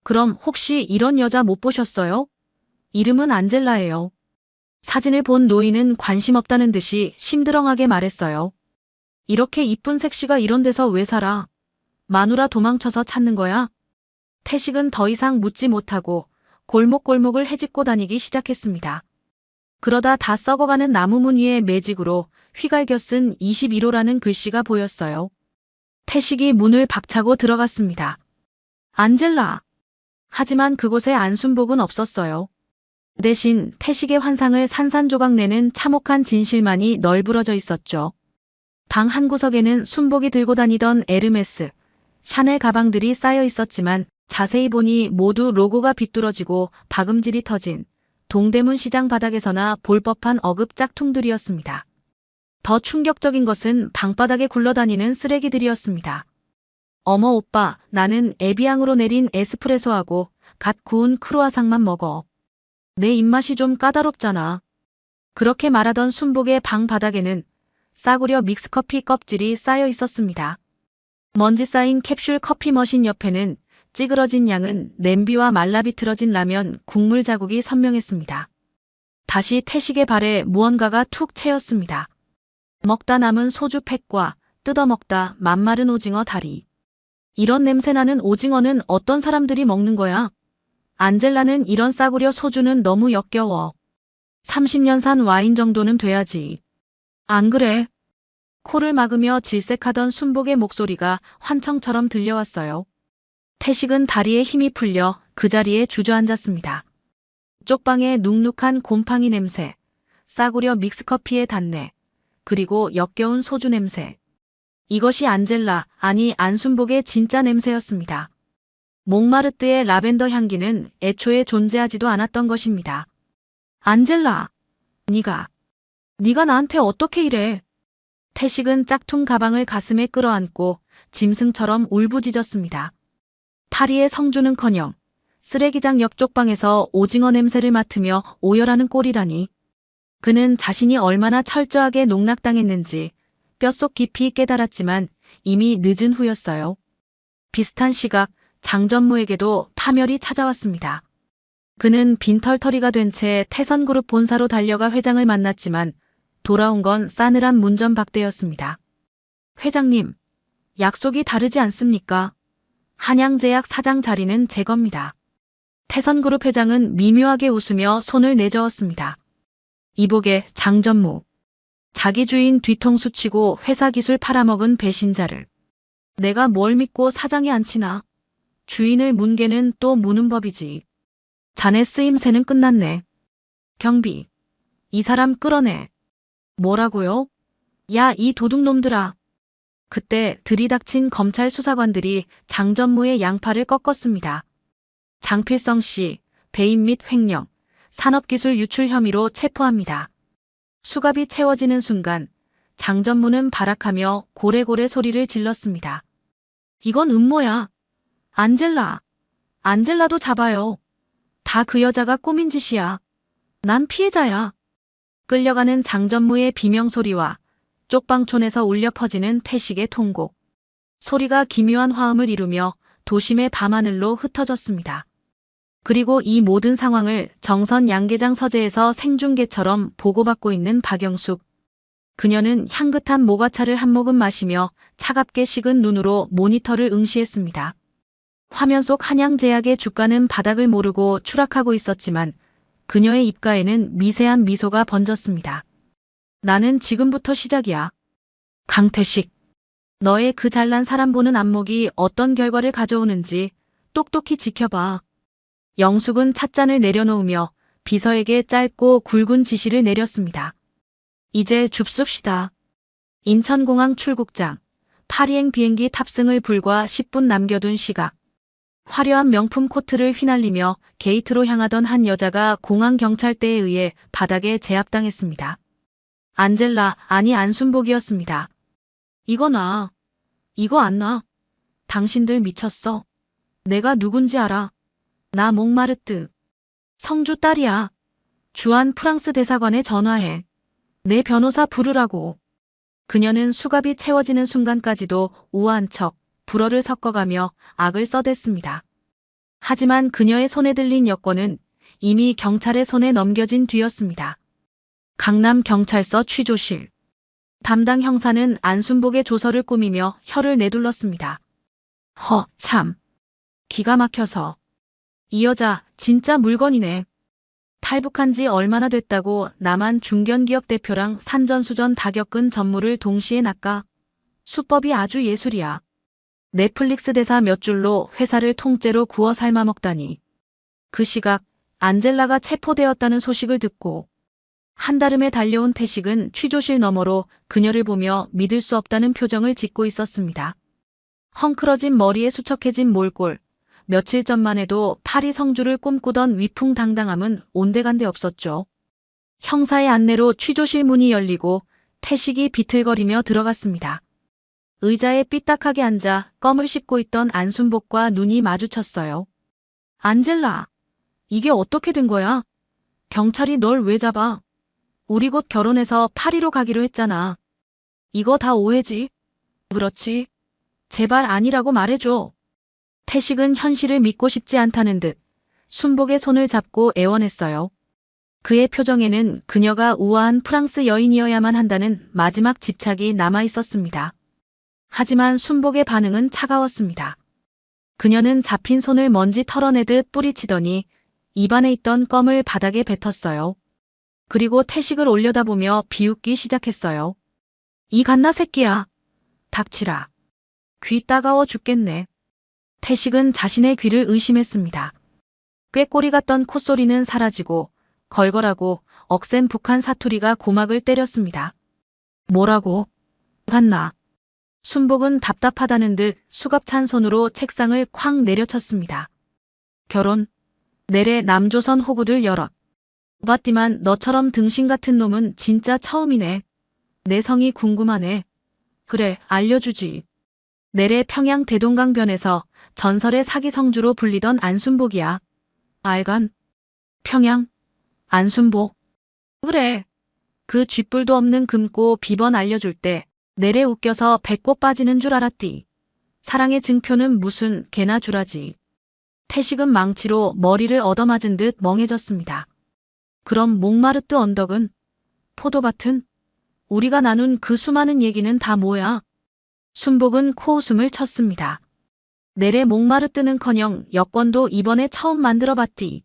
그럼 혹시 이런 여자 못 보셨어요? 이름은 안젤라예요. 사진을 본 노인은 관심 없다는 듯이 심드렁하게 말했어요. 이렇게 이쁜 색시가 이런 데서 왜 살아? 마누라 도망쳐서 찾는 거야? 태식은 더 이상 묻지 못하고 골목골목을 헤집고 다니기 시작했습니다. 그러다 다 썩어가는 나무문 위에 매직으로 휘갈겨 쓴 21호라는 글씨가 보였어요. 태식이 문을 박차고 들어갔습니다. 안젤라. 하지만 그곳에 안순복은 없었어요. 대신 태식의 환상을 산산조각 내는 참혹한 진실만이 널브러져 있었죠. 방 한 구석에는 순복이 들고 다니던 에르메스, 샤넬 가방들이 쌓여 있었지만 자세히 보니 모두 로고가 비뚤어지고 박음질이 터진 동대문 시장 바닥에서나 볼 법한 어급 짝퉁들이었습니다. 더 충격적인 것은 방바닥에 굴러다니는 쓰레기들이었습니다. 어머 오빠, 나는 에비앙으로 내린 에스프레소하고 갓 구운 크루아상만 먹어. 내 입맛이 좀 까다롭잖아. 그렇게 말하던 순복의 방 바닥에는 싸구려 믹스커피 껍질이 쌓여 있었습니다. 먼지 쌓인 캡슐 커피 머신 옆에는 찌그러진 양은 냄비와 말라 비틀어진 라면 국물 자국이 선명했습니다. 다시 태식의 발에 무언가가 툭 채였습니다. 먹다 남은 소주 팩과 뜯어먹다 맘마른 오징어 다리. 이런 냄새나는 오징어는 어떤 사람들이 먹는 거야? 안젤라는 이런 싸구려 소주는 너무 역겨워. 30년 산 와인 정도는 돼야지. 안 그래? 코를 막으며 질색하던 순복의 목소리가 환청처럼 들려왔어요. 태식은 다리에 힘이 풀려 그 자리에 주저앉았습니다. 쪽방에 눅눅한 곰팡이 냄새, 싸구려 믹스커피의 단내, 그리고 역겨운 소주 냄새. 이것이 안젤라, 아니 안순복의 진짜 냄새였습니다. 몽마르트의 라벤더 향기는 애초에 존재하지도 않았던 것입니다. 안젤라, 네가 나한테 어떻게 이래? 태식은 짝퉁 가방을 가슴에 끌어안고 짐승처럼 울부짖었습니다. 파리의 성주는커녕 쓰레기장 옆쪽 방에서 오징어 냄새를 맡으며 오열하는 꼴이라니. 그는 자신이 얼마나 철저하게 농락당했는지 뼛속 깊이 깨달았지만 이미 늦은 후였어요. 비슷한 시각 장전무에게도 파멸이 찾아왔습니다. 그는 빈털터리가 된 채 태선그룹 본사로 달려가 회장을 만났지만 돌아온 건 싸늘한 문전박대였습니다. 회장님, 약속이 다르지 않습니까? 한양제약 사장 자리는 제 겁니다. 태선그룹 회장은 미묘하게 웃으며 손을 내저었습니다. 이복의 장전무. 자기 주인 뒤통수 치고 회사 기술 팔아먹은 배신자를. 내가 뭘 믿고 사장에 앉히나. 주인을 문개는 또 무는 법이지. 자네 쓰임새는 끝났네. 경비. 이 사람 끌어내. 뭐라고요? 야, 이 도둑놈들아. 그때 들이닥친 검찰 수사관들이 장전무의 양팔을 꺾었습니다. 장필성 씨, 배임 및 횡령, 산업기술 유출 혐의로 체포합니다. 수갑이 채워지는 순간 장전무는 발악하며 고래고래 소리를 질렀습니다. 이건 음모야. 안젤라도 잡아요. 다 그 여자가 꾸민 짓이야. 난 피해자야. 끌려가는 장전무의 비명소리와 쪽방촌에서 울려 퍼지는 태식의 통곡. 소리가 기묘한 화음을 이루며 도심의 밤하늘로 흩어졌습니다. 그리고 이 모든 상황을 정선 양계장 서재에서 생중계처럼 보고받고 있는 박영숙. 그녀는 향긋한 모과차를 한 모금 마시며 차갑게 식은 눈으로 모니터를 응시했습니다. 화면 속 한양제약의 주가는 바닥을 모르고 추락하고 있었지만 그녀의 입가에는 미세한 미소가 번졌습니다. 나는 지금부터 시작이야. 강태식. 너의 그 잘난 사람 보는 안목이 어떤 결과를 가져오는지 똑똑히 지켜봐. 영숙은 찻잔을 내려놓으며 비서에게 짧고 굵은 지시를 내렸습니다. 이제 줍습시다. 인천공항 출국장. 파리행 비행기 탑승을 불과 10분 남겨둔 시각. 화려한 명품 코트를 휘날리며 게이트로 향하던 한 여자가 공항 경찰대에 의해 바닥에 제압당했습니다. 안젤라, 아니 안순복이었습니다. 이거 나. 이거 안 나. 당신들 미쳤어. 내가 누군지 알아. 나 몽마르트. 성주 딸이야. 주한 프랑스 대사관에 전화해. 내 변호사 부르라고. 그녀는 수갑이 채워지는 순간까지도 우아한 척 불어를 섞어가며 악을 써댔습니다. 하지만 그녀의 손에 들린 여권은 이미 경찰의 손에 넘겨진 뒤였습니다. 강남경찰서 취조실. 담당 형사는 안순복의 조서를 꾸미며 혀를 내둘렀습니다. 참. 기가 막혀서. 이 여자 진짜 물건이네. 탈북한 지 얼마나 됐다고 남한 중견기업 대표랑 산전수전 다 겪은 전무를 동시에 낚아. 수법이 아주 예술이야. 넷플릭스 대사 몇 줄로 회사를 통째로 구워 삶아 먹다니. 그 시각 안젤라가 체포되었다는 소식을 듣고 한달음에 달려온 태식은 취조실 너머로 그녀를 보며 믿을 수 없다는 표정을 짓고 있었습니다. 헝클어진 머리에 수척해진 몰골. 며칠 전만 해도 파리 성주를 꿈꾸던 위풍당당함은 온데간데 없었죠. 형사의 안내로 취조실 문이 열리고 태식이 비틀거리며 들어갔습니다. 의자에 삐딱하게 앉아 껌을 씹고 있던 안순복과 눈이 마주쳤어요. 안젤라, 이게 어떻게 된 거야? 경찰이 널 왜 잡아? 우리 곧 결혼해서 파리로 가기로 했잖아. 이거 다 오해지? 그렇지. 제발 아니라고 말해줘. 태식은 현실을 믿고 싶지 않다는 듯 순복의 손을 잡고 애원했어요. 그의 표정에는 그녀가 우아한 프랑스 여인이어야만 한다는 마지막 집착이 남아 있었습니다. 하지만 순복의 반응은 차가웠습니다. 그녀는 잡힌 손을 먼지 털어내듯 뿌리치더니 입안에 있던 껌을 바닥에 뱉었어요. 그리고 태식을 올려다보며 비웃기 시작했어요. 이 갓나 새끼야. 닥치라. 귀 따가워 죽겠네. 태식은 자신의 귀를 의심했습니다. 꾀꼬리 같던 콧소리는 사라지고 걸걸하고 억센 북한 사투리가 고막을 때렸습니다. 뭐라고? 갓나. 순복은 답답하다는 듯 수갑찬 손으로 책상을 쾅 내려쳤습니다. 결혼. 내래 남조선 호구들 여럿. 봤디만 너처럼 등신 같은 놈은 진짜 처음이네. 내 성이 궁금하네. 그래, 알려주지. 내래 평양 대동강변에서 전설의 사기 성주로 불리던 안순복이야. 알간? 평양? 안순복? 그래. 그 쥐뿔도 없는 금고 비번 알려줄 때 내래 웃겨서 배꼽 빠지는 줄 알았디. 사랑의 증표는 무슨 개나 주라지. 태식은 망치로 머리를 얻어맞은 듯 멍해졌습니다. 그럼 몽마르트 언덕은? 포도밭은? 우리가 나눈 그 수많은 얘기는 다 뭐야? 순복은 코웃음을 쳤습니다. 내래 몽마르트는커녕 여권도 이번에 처음 만들어봤디.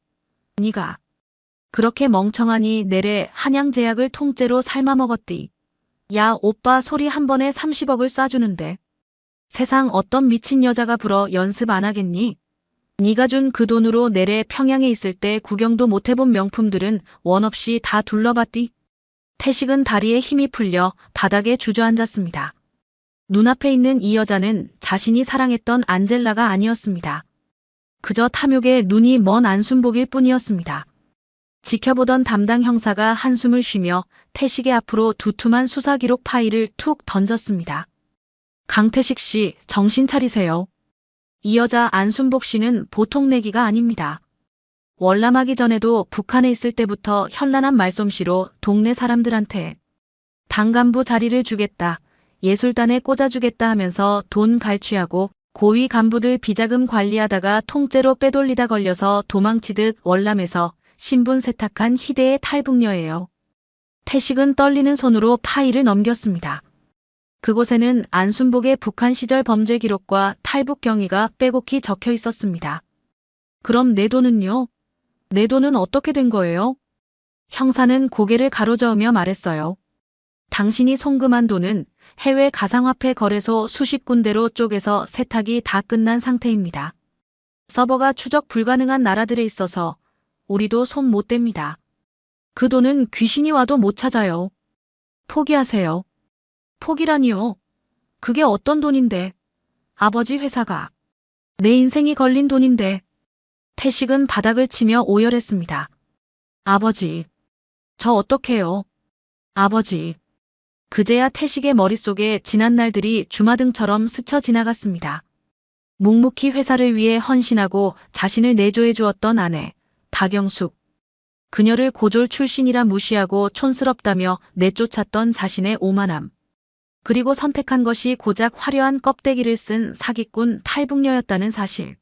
네가 그렇게 멍청하니 내래 한양제약을 통째로 삶아먹었디. 야 오빠 소리 한 번에 30억을 쏴주는데. 세상 어떤 미친 여자가 불어 연습 안 하겠니? 네가 준 그 돈으로 내래 평양에 있을 때 구경도 못 해본 명품들은 원 없이 다 둘러봤디. 태식은 다리에 힘이 풀려 바닥에 주저앉았습니다. 눈앞에 있는 이 여자는 자신이 사랑했던 안젤라가 아니었습니다. 그저 탐욕에 눈이 먼 안순복일 뿐이었습니다. 지켜보던 담당 형사가 한숨을 쉬며 태식의 앞으로 두툼한 수사 기록 파일을 툭 던졌습니다. 강태식 씨, 정신 차리세요. 이 여자 안순복 씨는 보통 내기가 아닙니다. 월남하기 전에도 북한에 있을 때부터 현란한 말솜씨로 동네 사람들한테 당 간부 자리를 주겠다, 예술단에 꽂아주겠다 하면서 돈 갈취하고 고위 간부들 비자금 관리하다가 통째로 빼돌리다 걸려서 도망치듯 월남에서 신분 세탁한 희대의 탈북녀예요. 태식은 떨리는 손으로 파일을 넘겼습니다. 그곳에는 안순복의 북한 시절 범죄 기록과 탈북 경위가 빼곡히 적혀 있었습니다. 그럼 내 돈은요? 내 돈은 어떻게 된 거예요? 형사는 고개를 가로저으며 말했어요. 당신이 송금한 돈은 해외 가상화폐 거래소 수십 군데로 쪼개서 세탁이 다 끝난 상태입니다. 서버가 추적 불가능한 나라들에 있어서 우리도 손 못 댑니다. 그 돈은 귀신이 와도 못 찾아요. 포기하세요. 포기라니요. 그게 어떤 돈인데? 아버지 회사가. 내 인생이 걸린 돈인데. 태식은 바닥을 치며 오열했습니다. 아버지. 저 어떡해요? 아버지. 그제야 태식의 머릿속에 지난 날들이 주마등처럼 스쳐 지나갔습니다. 묵묵히 회사를 위해 헌신하고 자신을 내조해 주었던 아내, 박영숙. 그녀를 고졸 출신이라 무시하고 촌스럽다며 내쫓았던 자신의 오만함. 그리고 선택한 것이 고작 화려한 껍데기를 쓴 사기꾼 탈북녀였다는 사실.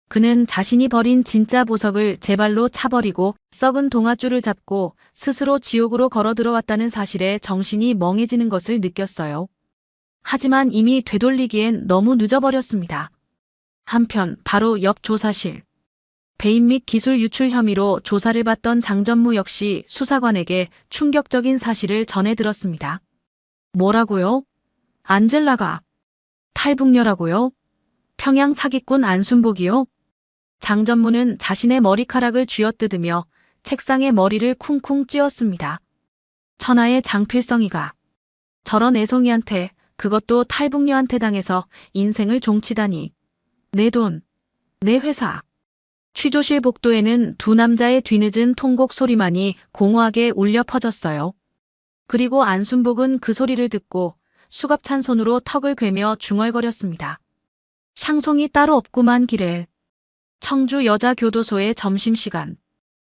그는 자신이 버린 진짜 보석을 제 발로 차버리고 썩은 동아줄을 잡고 스스로 지옥으로 걸어 들어왔다는 사실에 정신이 멍해지는 것을 느꼈어요. 하지만 이미 되돌리기엔 너무 늦어버렸습니다. 한편 바로 옆 조사실. 배임 및 기술 유출 혐의로 조사를 받던 장전무 역시 수사관에게 충격적인 사실을 전해 들었습니다. 뭐라고요? 안젤라가 탈북녀라고요? 평양 사기꾼 안순복이요? 장전무는 자신의 머리카락을 쥐어뜯으며 책상에 머리를 쿵쿵 찧었습니다. 천하의 장필성이가 저런 애송이한테, 그것도 탈북녀한테 당해서 인생을 종치다니. 내 돈, 내 회사. 취조실 복도에는 두 남자의 뒤늦은 통곡 소리만이 공허하게 울려 퍼졌어요. 그리고 안순복은 그 소리를 듣고 수갑찬 손으로 턱을 괴며 중얼거렸습니다. 샹송이 따로 없구만 기래. 청주 여자교도소의 점심시간.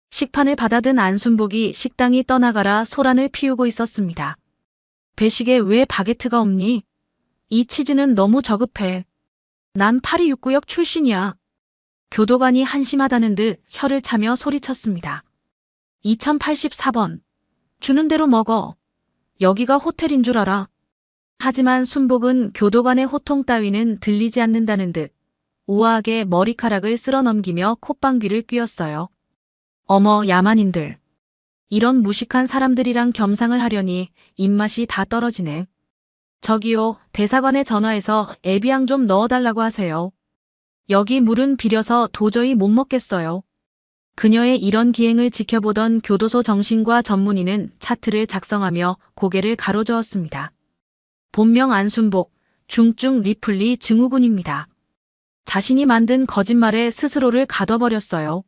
식판을 받아든 안순복이 식당이 떠나가라 소란을 피우고 있었습니다. 배식에 왜 바게트가 없니? 이 치즈는 너무 저급해. 난 파리 6구역 출신이야. 교도관이 한심하다는 듯 혀를 차며 소리쳤습니다. 2084번. 주는 대로 먹어. 여기가 호텔인 줄 알아. 하지만 순복은 교도관의 호통 따위는 들리지 않는다는 듯 우아하게 머리카락을 쓸어 넘기며 콧방귀를 뀌었어요. 어머 야만인들. 이런 무식한 사람들이랑 겸상을 하려니 입맛이 다 떨어지네. 저기요, 대사관에 전화해서 에비앙 좀 넣어달라고 하세요. 여기 물은 비려서 도저히 못 먹겠어요. 그녀의 이런 기행을 지켜보던 교도소 정신과 전문의는 차트를 작성하며 고개를 가로저었습니다. 본명 안순복, 중증 리플리 증후군입니다. 자신이 만든 거짓말에 스스로를 가둬버렸어요.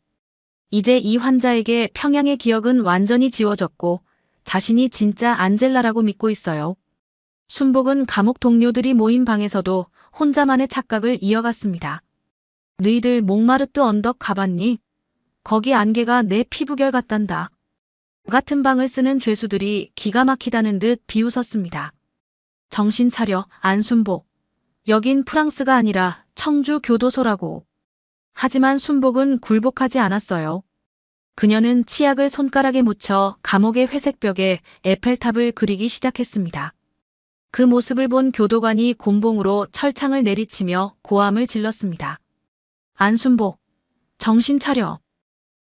이제 이 환자에게 평양의 기억은 완전히 지워졌고 자신이 진짜 안젤라라고 믿고 있어요. 순복은 감옥 동료들이 모인 방에서도 혼자만의 착각을 이어갔습니다. 너희들 몽마르트 언덕 가봤니? 거기 안개가 내 피부결 같단다. 같은 방을 쓰는 죄수들이 기가 막히다는 듯 비웃었습니다. 정신 차려, 안순복. 여긴 프랑스가 아니라 청주 교도소라고. 하지만 순복은 굴복하지 않았어요. 그녀는 치약을 손가락에 묻혀 감옥의 회색 벽에 에펠탑을 그리기 시작했습니다. 그 모습을 본 교도관이 곤봉으로 철창을 내리치며 고함을 질렀습니다. 안순복, 정신 차려.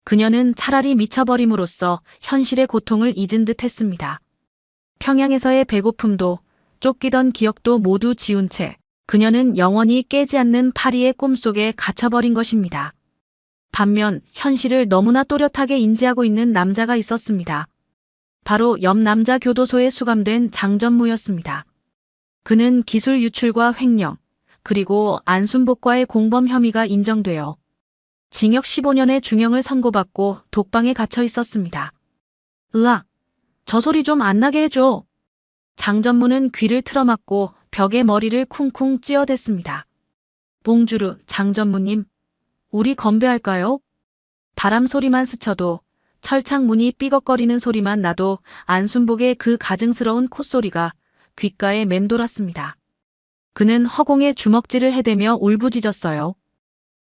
그녀는 차라리 미쳐버림으로써 현실의 고통을 잊은 듯 했습니다. 평양에서의 배고픔도 쫓기던 기억도 모두 지운 채 그녀는 영원히 깨지 않는 파리의 꿈속에 갇혀버린 것입니다. 반면 현실을 너무나 또렷하게 인지하고 있는 남자가 있었습니다. 바로 옆 남자 교도소에 수감된 장전무였습니다. 그는 기술 유출과 횡령, 그리고 안순복과의 공범 혐의가 인정되어 징역 15년의 중형을 선고받고 독방에 갇혀 있었습니다. 으악, 저 소리 좀 안 나게 해줘. 장전무는 귀를 틀어막고 벽에 머리를 쿵쿵 찧어댔습니다. 봉주르, 장전무님, 우리 건배할까요? 바람 소리만 스쳐도 철창 문이 삐걱거리는 소리만 나도 안순복의 그 가증스러운 콧소리가 귓가에 맴돌았습니다. 그는 허공에 주먹질을 해대며 울부짖었어요.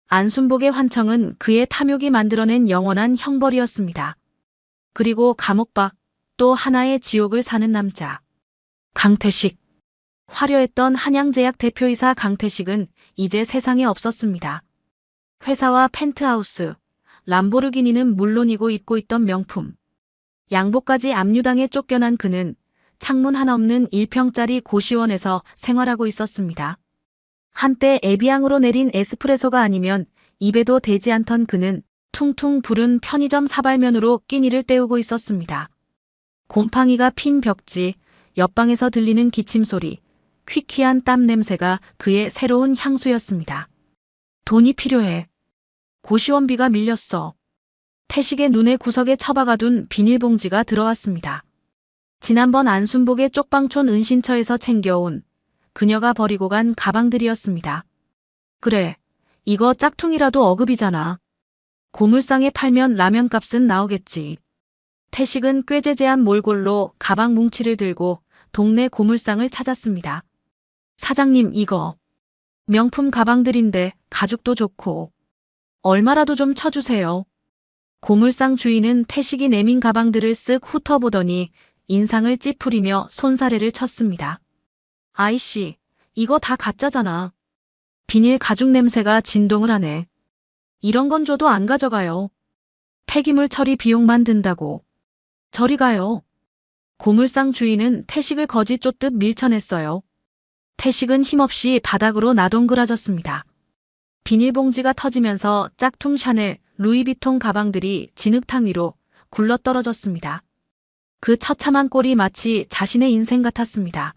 안순복의 환청은 그의 탐욕이 만들어낸 영원한 형벌이었습니다. 그리고 감옥 밖 또 하나의 지옥을 사는 남자. 강태식. 화려했던 한양제약 대표이사 강태식은 이제 세상에 없었습니다. 회사와 펜트하우스, 람보르기니는 물론이고 입고 있던 명품. 양복까지 압류당해 쫓겨난 그는 창문 하나 없는 1평짜리 고시원에서 생활하고 있었습니다. 한때 에비앙으로 내린 에스프레소가 아니면 입에도 대지 않던 그는 퉁퉁 부른 편의점 사발면으로 끼니를 때우고 있었습니다. 곰팡이가 핀 벽지, 옆방에서 들리는 기침 소리, 퀴퀴한 땀 냄새가 그의 새로운 향수였습니다. 돈이 필요해. 고시원비가 밀렸어. 태식의 눈에 구석에 처박아둔 비닐봉지가 들어왔습니다. 지난번 안순복의 쪽방촌 은신처에서 챙겨온 그녀가 버리고 간 가방들이었습니다. 그래, 이거 짝퉁이라도 어급이잖아. 고물상에 팔면 라면값은 나오겠지. 태식은 꾀재재한 몰골로 가방 뭉치를 들고 동네 고물상을 찾았습니다. 사장님, 이거 명품 가방들인데 가죽도 좋고 얼마라도 좀 쳐주세요. 고물상 주인은 태식이 내민 가방들을 쓱 훑어보더니 인상을 찌푸리며 손사래를 쳤습니다. 아이씨, 이거 다 가짜잖아. 비닐 가죽 냄새가 진동을 하네. 이런 건 줘도 안 가져가요. 폐기물 처리 비용만 든다고. 저리 가요. 고물상 주인은 태식을 거지 쫓듯 밀쳐냈어요. 태식은 힘없이 바닥으로 나동그라졌습니다. 비닐봉지가 터지면서 짝퉁 샤넬, 루이비통 가방들이 진흙탕 위로 굴러떨어졌습니다. 그 처참한 꼴이 마치 자신의 인생 같았습니다.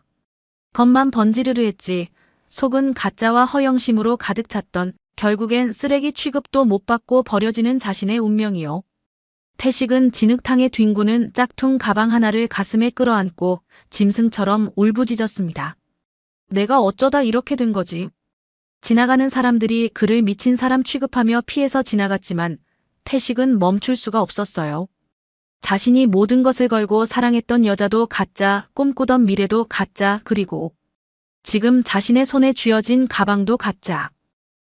겉만 번지르르했지 속은 가짜와 허영심으로 가득 찼던 결국엔 쓰레기 취급도 못 받고 버려지는 자신의 운명이요. 태식은 진흙탕에 뒹구는 짝퉁 가방 하나를 가슴에 끌어안고 짐승처럼 울부짖었습니다. 내가 어쩌다 이렇게 된 거지. 지나가는 사람들이 그를 미친 사람 취급하며 피해서 지나갔지만 태식은 멈출 수가 없었어요. 자신이 모든 것을 걸고 사랑했던 여자도 가짜, 꿈꾸던 미래도 가짜, 그리고 지금 자신의 손에 쥐어진 가방도 가짜.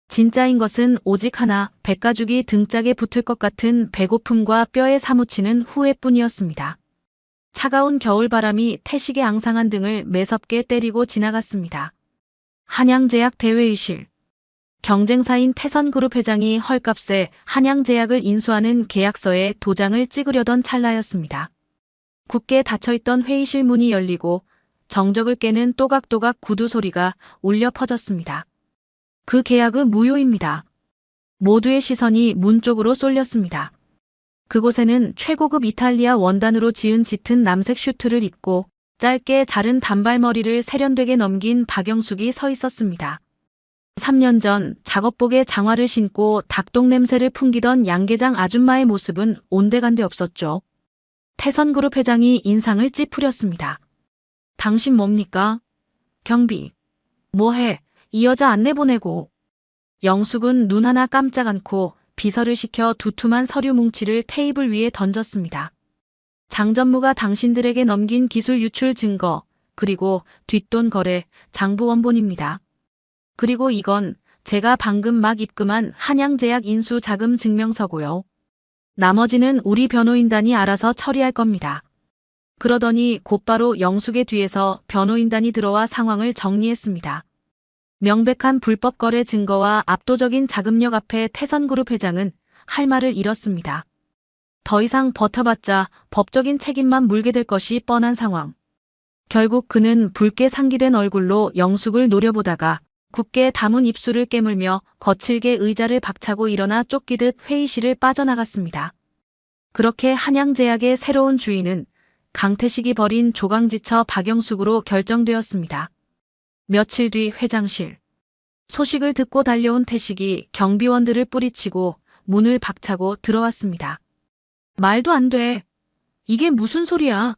진짜인 것은 오직 하나, 백가죽이 등짝에 붙을 것 같은 배고픔과 뼈에 사무치는 후회뿐이었습니다. 차가운 겨울바람이 태식의 앙상한 등을 매섭게 때리고 지나갔습니다. 한양제약 대회의실. 경쟁사인 태선그룹 회장이 헐값에 한양제약을 인수하는 계약서에 도장을 찍으려던 찰나였습니다. 굳게 닫혀있던 회의실 문이 열리고 정적을 깨는 또각또각 구두 소리가 울려 퍼졌습니다. 그 계약은 무효입니다. 모두의 시선이 문 쪽으로 쏠렸습니다. 그곳에는 최고급 이탈리아 원단으로 지은 짙은 남색 슈트를 입고 짧게 자른 단발머리를 세련되게 넘긴 박영숙이 서 있었습니다. 3년 전 작업복에 장화를 신고 닭똥 냄새를 풍기던 양계장 아줌마의 모습은 온데간데 없었죠. 태선그룹 회장이 인상을 찌푸렸습니다. 당신 뭡니까? 경비. 뭐해? 이 여자 안 내보내고. 영숙은 눈 하나 깜짝 않고 비서를 시켜 두툼한 서류 뭉치를 테이블 위에 던졌습니다. 장 전무가 당신들에게 넘긴 기술 유출 증거, 그리고 뒷돈 거래, 장부 원본입니다. 그리고 이건 제가 방금 막 입금한 한양제약 인수 자금 증명서고요. 나머지는 우리 변호인단이 알아서 처리할 겁니다. 그러더니 곧바로 영숙의 뒤에서 변호인단이 들어와 상황을 정리했습니다. 명백한 불법 거래 증거와 압도적인 자금력 앞에 태선그룹 회장은 할 말을 잃었습니다. 더 이상 버텨봤자 법적인 책임만 물게 될 것이 뻔한 상황. 결국 그는 붉게 상기된 얼굴로 영숙을 노려보다가 굳게 담은 입술을 깨물며 거칠게 의자를 박차고 일어나 쫓기듯 회의실을 빠져나갔습니다. 그렇게 한양제약의 새로운 주인은 강태식이 벌인 조강지처 박영숙으로 결정되었습니다. 며칠 뒤 회장실. 소식을 듣고 달려온 태식이 경비원들을 뿌리치고 문을 박차고 들어왔습니다. 말도 안 돼. 이게 무슨 소리야.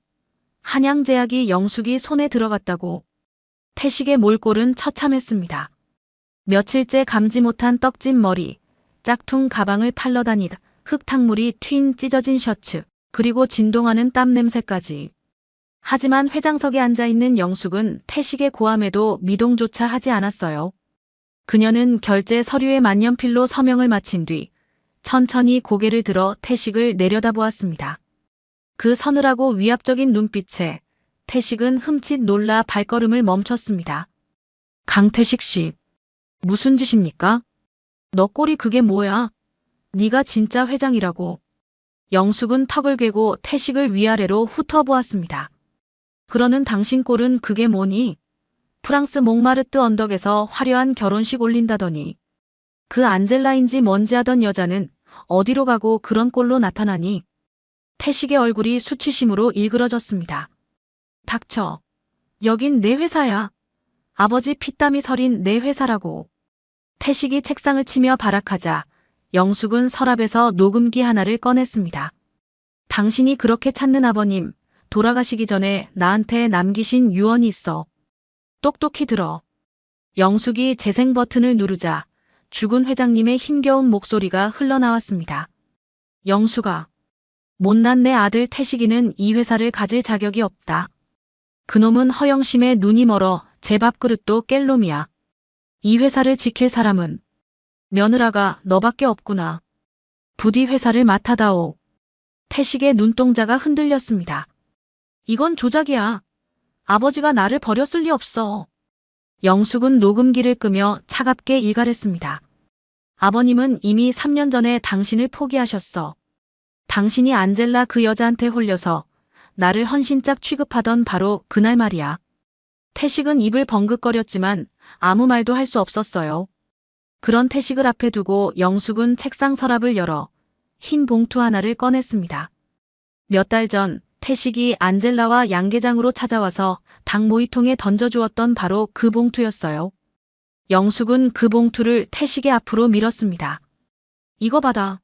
한양제약이 영숙이 손에 들어갔다고. 태식의 몰골은 처참했습니다. 며칠째 감지 못한 떡진 머리, 짝퉁 가방을 팔러 다니다 흙탕물이 튄 찢어진 셔츠, 그리고 진동하는 땀 냄새까지. 하지만 회장석에 앉아있는 영숙은 태식의 고함에도 미동조차 하지 않았어요. 그녀는 결제 서류에 만년필로 서명을 마친 뒤 천천히 고개를 들어 태식을 내려다보았습니다. 그 서늘하고 위압적인 눈빛에 태식은 흠칫 놀라 발걸음을 멈췄습니다. 강태식 씨, 무슨 짓입니까? 너 꼴이 그게 뭐야? 네가 진짜 회장이라고. 영숙은 턱을 괴고 태식을 위아래로 훑어보았습니다. 그러는 당신 꼴은 그게 뭐니? 프랑스 몽마르트 언덕에서 화려한 결혼식 올린다더니 그 안젤라인지 뭔지 하던 여자는 어디로 가고 그런 꼴로 나타나니? 태식의 얼굴이 수치심으로 일그러졌습니다. 닥쳐. 여긴 내 회사야. 아버지 피땀이 서린 내 회사라고. 태식이 책상을 치며 발악하자 영숙은 서랍에서 녹음기 하나를 꺼냈습니다. 당신이 그렇게 찾는 아버님, 돌아가시기 전에 나한테 남기신 유언이 있어. 똑똑히 들어. 영숙이 재생 버튼을 누르자 죽은 회장님의 힘겨운 목소리가 흘러나왔습니다. 영숙아, 못난 내 아들 태식이는 이 회사를 가질 자격이 없다. 그놈은 허영심에 눈이 멀어 제 밥그릇도 깰 놈이야. 이 회사를 지킬 사람은 며느라가 너밖에 없구나. 부디 회사를 맡아다오. 태식의 눈동자가 흔들렸습니다. 이건 조작이야. 아버지가 나를 버렸을 리 없어. 영숙은 녹음기를 끄며 차갑게 일갈했습니다. 아버님은 이미 3년 전에 당신을 포기하셨어. 당신이 안젤라 그 여자한테 홀려서 나를 헌신짝 취급하던 바로 그날 말이야. 태식은 입을 벙긋거렸지만 아무 말도 할 수 없었어요. 그런 태식을 앞에 두고 영숙은 책상 서랍을 열어 흰 봉투 하나를 꺼냈습니다. 몇 달 전 태식이 안젤라와 양계장으로 찾아와서 닭 모이통에 던져주었던 바로 그 봉투였어요. 영숙은 그 봉투를 태식의 앞으로 밀었습니다. 이거 받아.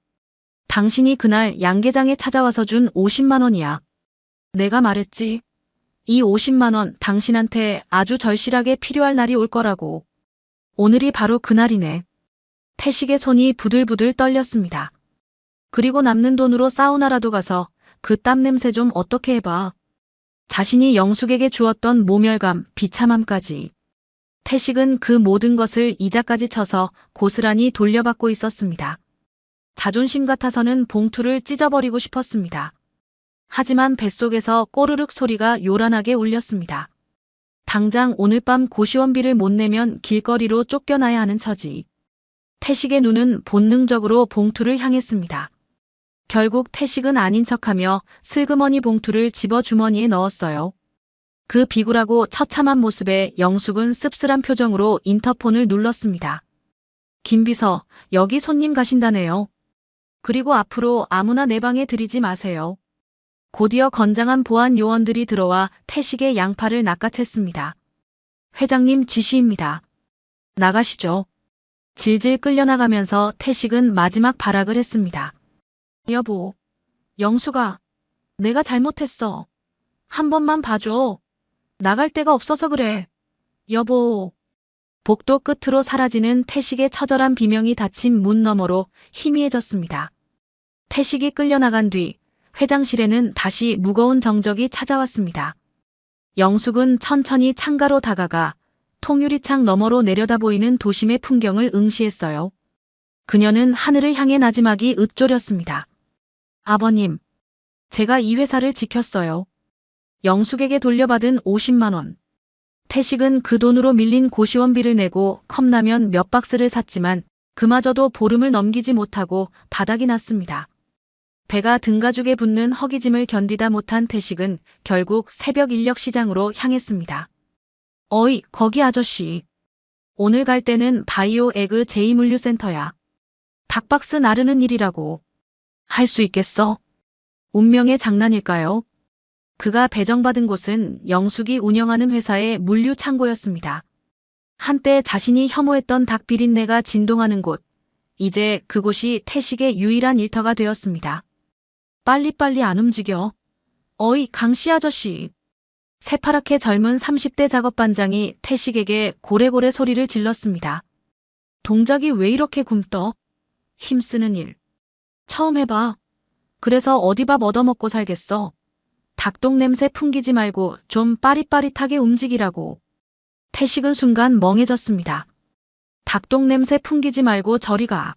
당신이 그날 양계장에 찾아와서 준 50만 원이야. 내가 말했지. 이 50만 원 당신한테 아주 절실하게 필요할 날이 올 거라고. 오늘이 바로 그날이네. 태식의 손이 부들부들 떨렸습니다. 그리고 남는 돈으로 사우나라도 가서 그 땀 냄새 좀 어떻게 해봐. 자신이 영숙에게 주었던 모멸감, 비참함까지. 태식은 그 모든 것을 이자까지 쳐서 고스란히 돌려받고 있었습니다. 자존심 같아서는 봉투를 찢어버리고 싶었습니다. 하지만 뱃속에서 꼬르륵 소리가 요란하게 울렸습니다. 당장 오늘 밤 고시원비를 못 내면 길거리로 쫓겨나야 하는 처지. 태식의 눈은 본능적으로 봉투를 향했습니다. 결국 태식은 아닌 척하며 슬그머니 봉투를 집어 주머니에 넣었어요. 그 비굴하고 처참한 모습에 영숙은 씁쓸한 표정으로 인터폰을 눌렀습니다. 김 비서, 여기 손님 가신다네요. 그리고 앞으로 아무나 내 방에 들이지 마세요. 곧이어 건장한 보안 요원들이 들어와 태식의 양팔을 낚아챘습니다. 회장님 지시입니다. 나가시죠. 질질 끌려나가면서 태식은 마지막 발악을 했습니다. 여보, 영숙아, 내가 잘못했어. 한 번만 봐줘. 나갈 데가 없어서 그래. 여보. 복도 끝으로 사라지는 태식의 처절한 비명이 닫힌 문 너머로 희미해졌습니다. 태식이 끌려나간 뒤 회장실에는 다시 무거운 정적이 찾아왔습니다. 영숙은 천천히 창가로 다가가 통유리창 너머로 내려다 보이는 도심의 풍경을 응시했어요. 그녀는 하늘을 향해 나지막이 읊조렸습니다. 아버님, 제가 이 회사를 지켰어요. 영숙에게 돌려받은 50만 원. 태식은 그 돈으로 밀린 고시원비를 내고 컵라면 몇 박스를 샀지만 그마저도 보름을 넘기지 못하고 바닥이 났습니다. 배가 등가죽에 붙는 허기짐을 견디다 못한 태식은 결국 새벽 인력시장으로 향했습니다. 어이, 거기 아저씨. 오늘 갈 때는 바이오 에그 제2물류센터야. 닭박스 나르는 일이라고. 할 수 있겠어? 운명의 장난일까요? 그가 배정받은 곳은 영숙이 운영하는 회사의 물류 창고였습니다. 한때 자신이 혐오했던 닭 비린내가 진동하는 곳. 이제 그곳이 태식의 유일한 일터가 되었습니다. 빨리빨리 안 움직여. 어이, 강씨 아저씨. 새파랗게 젊은 30대 작업반장이 태식에게 고래고래 소리를 질렀습니다. 동작이 왜 이렇게 굼떠? 힘쓰는 일. 처음 해봐. 그래서 어디 밥 얻어먹고 살겠어. 닭똥 냄새 풍기지 말고 좀 빠릿빠릿하게 움직이라고. 태식은 순간 멍해졌습니다. 닭똥 냄새 풍기지 말고 저리 가.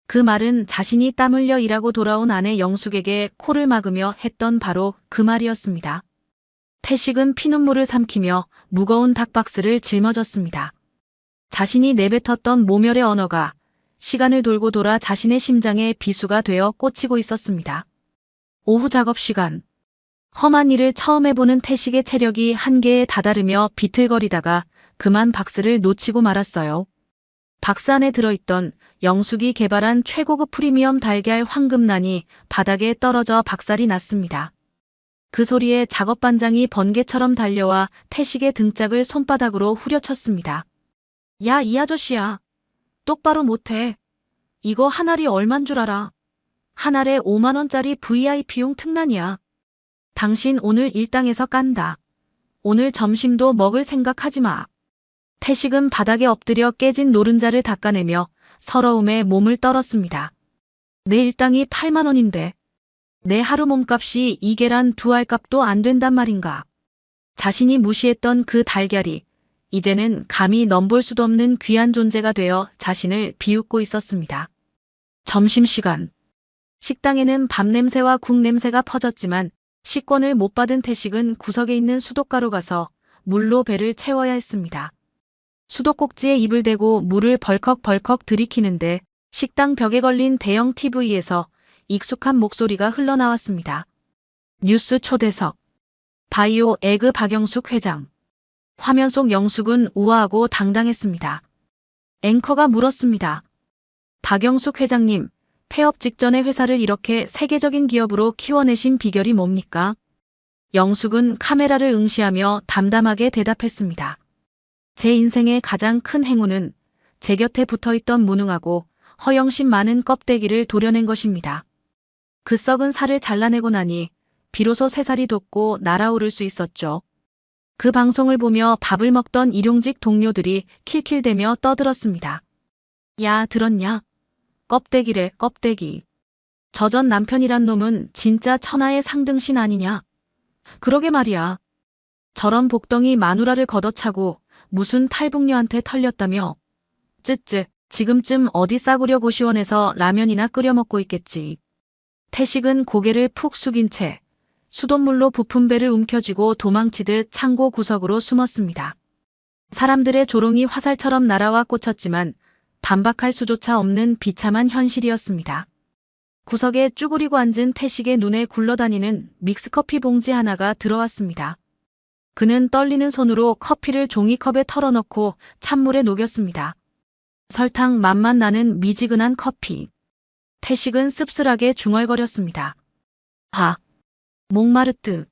그 말은 자신이 땀 흘려 일하고 돌아온 아내 영숙에게 코를 막으며 했던 바로 그 말이었습니다. 태식은 피눈물을 삼키며 무거운 닭박스를 짊어졌습니다. 자신이 내뱉었던 모멸의 언어가 시간을 돌고 돌아 자신의 심장에 비수가 되어 꽂히고 있었습니다. 오후 작업 시간. 험한 일을 처음 해보는 태식의 체력이 한계에 다다르며 비틀거리다가 그만 박스를 놓치고 말았어요. 박스 안에 들어있던 영숙이 개발한 최고급 프리미엄 달걀 황금란이 바닥에 떨어져 박살이 났습니다. 그 소리에 작업반장이 번개처럼 달려와 태식의 등짝을 손바닥으로 후려쳤습니다. 야, 이 아저씨야. 똑바로 못해. 이거 한 알이 얼만 줄 알아? 한 알에 5만 원짜리 VIP용 특란이야. 당신 오늘 일당에서 깐다. 오늘 점심도 먹을 생각하지 마. 태식은 바닥에 엎드려 깨진 노른자를 닦아내며 서러움에 몸을 떨었습니다. 내 일당이 8만 원인데 내 하루 몸값이 이 계란 두 알값도 안 된단 말인가. 자신이 무시했던 그 달걀이 이제는 감히 넘볼 수도 없는 귀한 존재가 되어 자신을 비웃고 있었습니다. 점심시간. 식당에는 밥 냄새와 국 냄새가 퍼졌지만 식권을 못 받은 태식은 구석에 있는 수도가로 가서 물로 배를 채워야 했습니다. 수도꼭지에 입을 대고 물을 벌컥벌컥 들이키는데 식당 벽에 걸린 대형 TV에서 익숙한 목소리가 흘러나왔습니다. 뉴스 초대석. 바이오 에그 박영숙 회장. 화면 속 영숙은 우아하고 당당했습니다. 앵커가 물었습니다. 박영숙 회장님, 폐업 직전에 회사를 이렇게 세계적인 기업으로 키워내신 비결이 뭡니까? 영숙은 카메라를 응시하며 담담하게 대답했습니다. 제 인생의 가장 큰 행운은 제 곁에 붙어있던 무능하고 허영심 많은 껍데기를 도려낸 것입니다. 그 썩은 살을 잘라내고 나니 비로소 새살이 돋고 날아오를 수 있었죠. 그 방송을 보며 밥을 먹던 일용직 동료들이 킬킬대며 떠들었습니다. 야, 들었냐? 껍데기래, 껍데기. 저 전 남편이란 놈은 진짜 천하의 상등신 아니냐? 그러게 말이야. 저런 복덩이 마누라를 걷어차고 무슨 탈북녀한테 털렸다며? 쯔쯔, 지금쯤 어디 싸구려 고시원에서 라면이나 끓여 먹고 있겠지. 태식은 고개를 푹 숙인 채 수돗물로 부푼 배를 움켜쥐고 도망치듯 창고 구석으로 숨었습니다. 사람들의 조롱이 화살처럼 날아와 꽂혔지만 반박할 수조차 없는 비참한 현실이었습니다. 구석에 쭈그리고 앉은 태식의 눈에 굴러다니는 믹스커피 봉지 하나가 들어왔습니다. 그는 떨리는 손으로 커피를 종이컵에 털어넣고 찬물에 녹였습니다. 설탕 맛만 나는 미지근한 커피. 태식은 씁쓸하게 중얼거렸습니다. 아, 목마르뜨.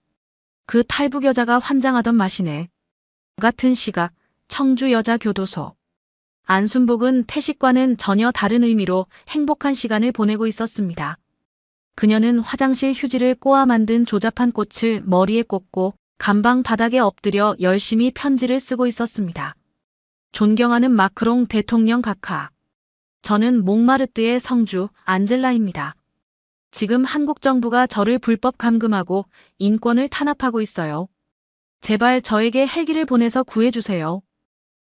그 탈북 여자가 환장하던 맛이네. 같은 시각, 청주 여자교도소. 안순복은 태식과는 전혀 다른 의미로 행복한 시간을 보내고 있었습니다. 그녀는 화장실 휴지를 꼬아 만든 조잡한 꽃을 머리에 꽂고 감방 바닥에 엎드려 열심히 편지를 쓰고 있었습니다. 존경하는 마크롱 대통령 각하. 저는 몽마르트의 성주 안젤라입니다. 지금 한국 정부가 저를 불법 감금하고 인권을 탄압하고 있어요. 제발 저에게 헬기를 보내서 구해주세요.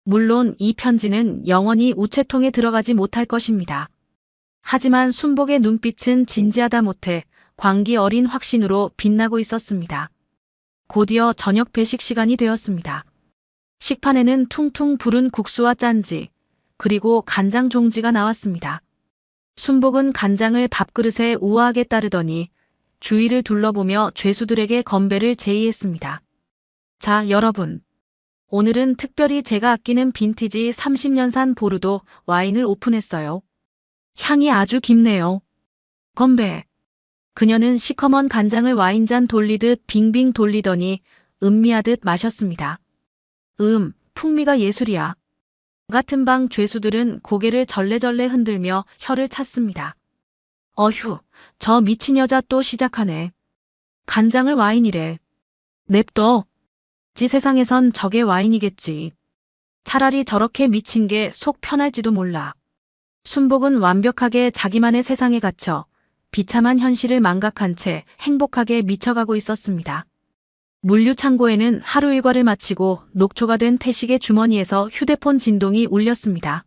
물론 이 편지는 영원히 우체통에 들어가지 못할 것입니다. 하지만 순복의 눈빛은 진지하다 못해 광기 어린 확신으로 빛나고 있었습니다. 곧이어 저녁 배식 시간이 되었습니다. 식판에는 퉁퉁 부른 국수와 짠지, 그리고 간장 종지가 나왔습니다. 순복은 간장을 밥그릇에 우아하게 따르더니 주위를 둘러보며 죄수들에게 건배를 제의했습니다. 자, 여러분. 오늘은 특별히 제가 아끼는 빈티지 30년산 보르도 와인을 오픈했어요. 향이 아주 깊네요. 건배. 그녀는 시커먼 간장을 와인잔 돌리듯 빙빙 돌리더니 음미하듯 마셨습니다. 풍미가 예술이야. 같은 방 죄수들은 고개를 절레절레 흔들며 혀를 찼습니다. 어휴, 저 미친 여자 또 시작하네. 간장을 와인이래. 냅둬. 지 세상에선 저게 와인이겠지. 차라리 저렇게 미친 게 속 편할지도 몰라. 순복은 완벽하게 자기만의 세상에 갇혀 비참한 현실을 망각한 채 행복하게 미쳐가고 있었습니다. 물류창고에는 하루 일과를 마치고 녹초가 된 태식의 주머니에서 휴대폰 진동이 울렸습니다.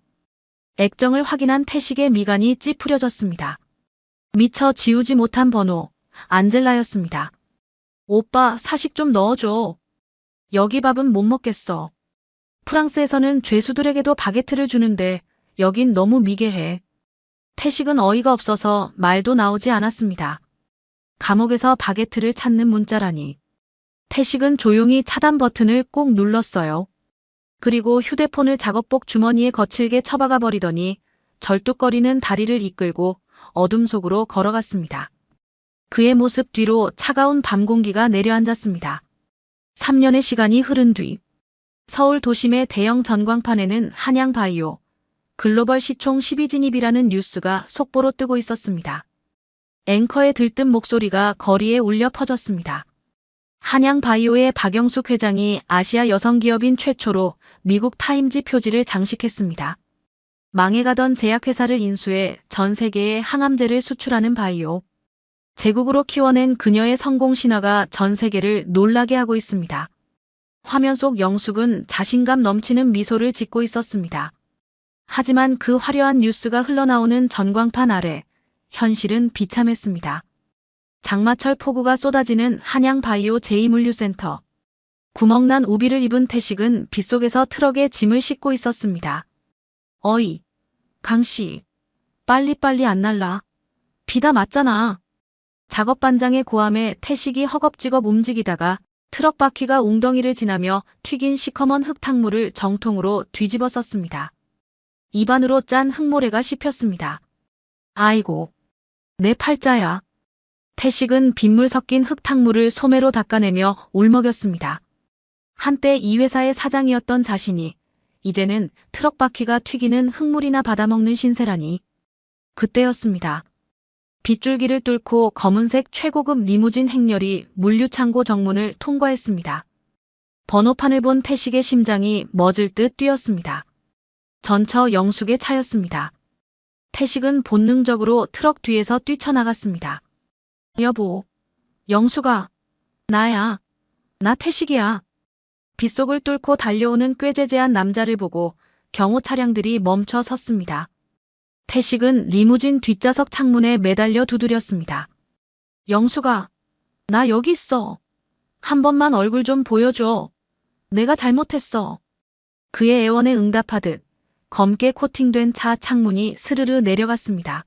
액정을 확인한 태식의 미간이 찌푸려졌습니다. 미처 지우지 못한 번호, 안젤라였습니다. 오빠, 사식 좀 넣어줘. 여기 밥은 못 먹겠어. 프랑스에서는 죄수들에게도 바게트를 주는데 여긴 너무 미개해. 태식은 어이가 없어서 말도 나오지 않았습니다. 감옥에서 바게트를 찾는 문자라니. 태식은 조용히 차단 버튼을 꾹 눌렀어요. 그리고 휴대폰을 작업복 주머니에 거칠게 처박아 버리더니 절뚝거리는 다리를 이끌고 어둠 속으로 걸어갔습니다. 그의 모습 뒤로 차가운 밤 공기가 내려앉았습니다. 3년의 시간이 흐른 뒤 서울 도심의 대형 전광판에는 한양바이오 글로벌 시총 12진입이라는 뉴스가 속보로 뜨고 있었습니다. 앵커의 들뜬 목소리가 거리에 울려 퍼졌습니다. 한양바이오의 박영숙 회장이 아시아 여성기업인 최초로 미국 타임지 표지를 장식했습니다. 망해가던 제약회사를 인수해 전 세계에 항암제를 수출하는 바이오. 제국으로 키워낸 그녀의 성공 신화가 전 세계를 놀라게 하고 있습니다. 화면 속 영숙은 자신감 넘치는 미소를 짓고 있었습니다. 하지만 그 화려한 뉴스가 흘러나오는 전광판 아래 현실은 비참했습니다. 장마철 폭우가 쏟아지는 한양바이오 제2물류센터. 구멍난 우비를 입은 태식은 빗속에서 트럭에 짐을 싣고 있었습니다. 어이, 강씨, 빨리빨리 안 날라. 비다 맞잖아. 작업반장의 고함에 태식이 허겁지겁 움직이다가 트럭 바퀴가 웅덩이를 지나며 튀긴 시커먼 흙탕물을 정통으로 뒤집어 썼습니다. 입안으로 짠 흙모래가 씹혔습니다. 아이고, 내 팔자야. 태식은 빗물 섞인 흙탕물을 소매로 닦아내며 울먹였습니다. 한때 이 회사의 사장이었던 자신이 이제는 트럭 바퀴가 튀기는 흙물이나 받아먹는 신세라니. 그때였습니다. 빗줄기를 뚫고 검은색 최고급 리무진 행렬이 물류창고 정문을 통과했습니다. 번호판을 본 태식의 심장이 멎을 듯 뛰었습니다. 전처 영숙의 차였습니다. 태식은 본능적으로 트럭 뒤에서 뛰쳐나갔습니다. 여보, 영숙아, 나야. 나 태식이야. 빗속을 뚫고 달려오는 꾀죄죄한 남자를 보고 경호 차량들이 멈춰 섰습니다. 태식은 리무진 뒷좌석 창문에 매달려 두드렸습니다. 영숙아, 나 여기 있어. 한 번만 얼굴 좀 보여줘. 내가 잘못했어. 그의 애원에 응답하듯 검게 코팅된 차 창문이 스르르 내려갔습니다.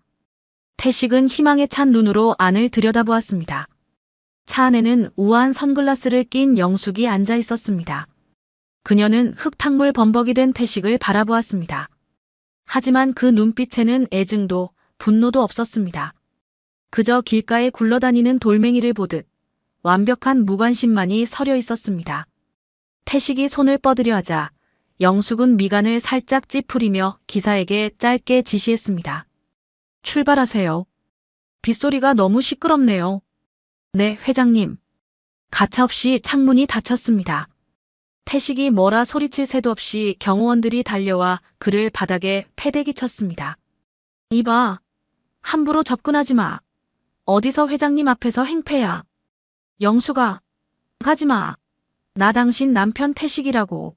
태식은 희망에 찬 눈으로 안을 들여다보았습니다. 차 안에는 우아한 선글라스를 낀 영숙이 앉아 있었습니다. 그녀는 흙탕물 범벅이 된 태식을 바라보았습니다. 하지만 그 눈빛에는 애증도 분노도 없었습니다. 그저 길가에 굴러다니는 돌멩이를 보듯 완벽한 무관심만이 서려 있었습니다. 태식이 손을 뻗으려 하자 영숙은 미간을 살짝 찌푸리며 기사에게 짧게 지시했습니다. 출발하세요. 빗소리가 너무 시끄럽네요. 네, 회장님. 가차없이 창문이 닫혔습니다. 태식이 뭐라 소리칠 새도 없이 경호원들이 달려와 그를 바닥에 패대기 쳤습니다. 이봐, 함부로 접근하지 마. 어디서 회장님 앞에서 행패야. 영숙아, 가지 마. 나 당신 남편 태식이라고.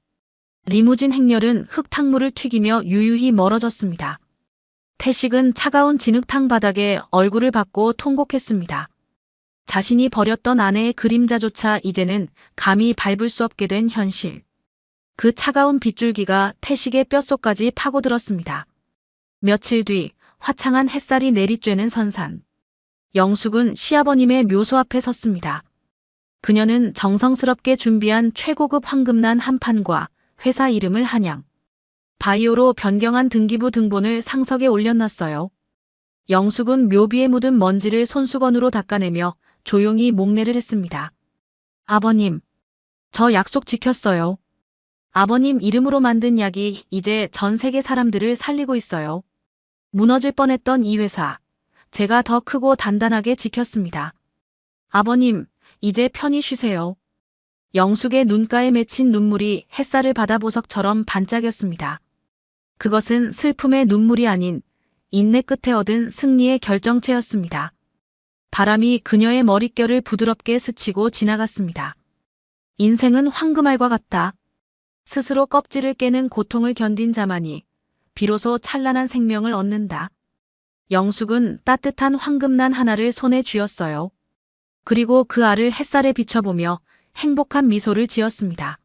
리무진 행렬은 흙탕물을 튀기며 유유히 멀어졌습니다. 태식은 차가운 진흙탕 바닥에 얼굴을 받고 통곡했습니다. 자신이 버렸던 아내의 그림자조차 이제는 감히 밟을 수 없게 된 현실. 그 차가운 빗줄기가 태식의 뼛속까지 파고들었습니다. 며칠 뒤 화창한 햇살이 내리쬐는 선산. 영숙은 시아버님의 묘소 앞에 섰습니다. 그녀는 정성스럽게 준비한 최고급 황금난 한 판과 회사 이름을 한양 바이오로 변경한 등기부 등본을 상석에 올려놨어요. 영숙은 묘비에 묻은 먼지를 손수건으로 닦아내며 조용히 목례를 했습니다. 아버님, 저 약속 지켰어요. 아버님 이름으로 만든 약이 이제 전 세계 사람들을 살리고 있어요. 무너질 뻔했던 이 회사, 제가 더 크고 단단하게 지켰습니다. 아버님, 이제 편히 쉬세요. 영숙의 눈가에 맺힌 눈물이 햇살을 받아 보석처럼 반짝였습니다. 그것은 슬픔의 눈물이 아닌 인내 끝에 얻은 승리의 결정체였습니다. 바람이 그녀의 머릿결을 부드럽게 스치고 지나갔습니다. 인생은 황금알과 같다. 스스로 껍질을 깨는 고통을 견딘 자만이 비로소 찬란한 생명을 얻는다. 영숙은 따뜻한 황금난 하나를 손에 쥐었어요. 그리고 그 알을 햇살에 비춰보며 행복한 미소를 지었습니다.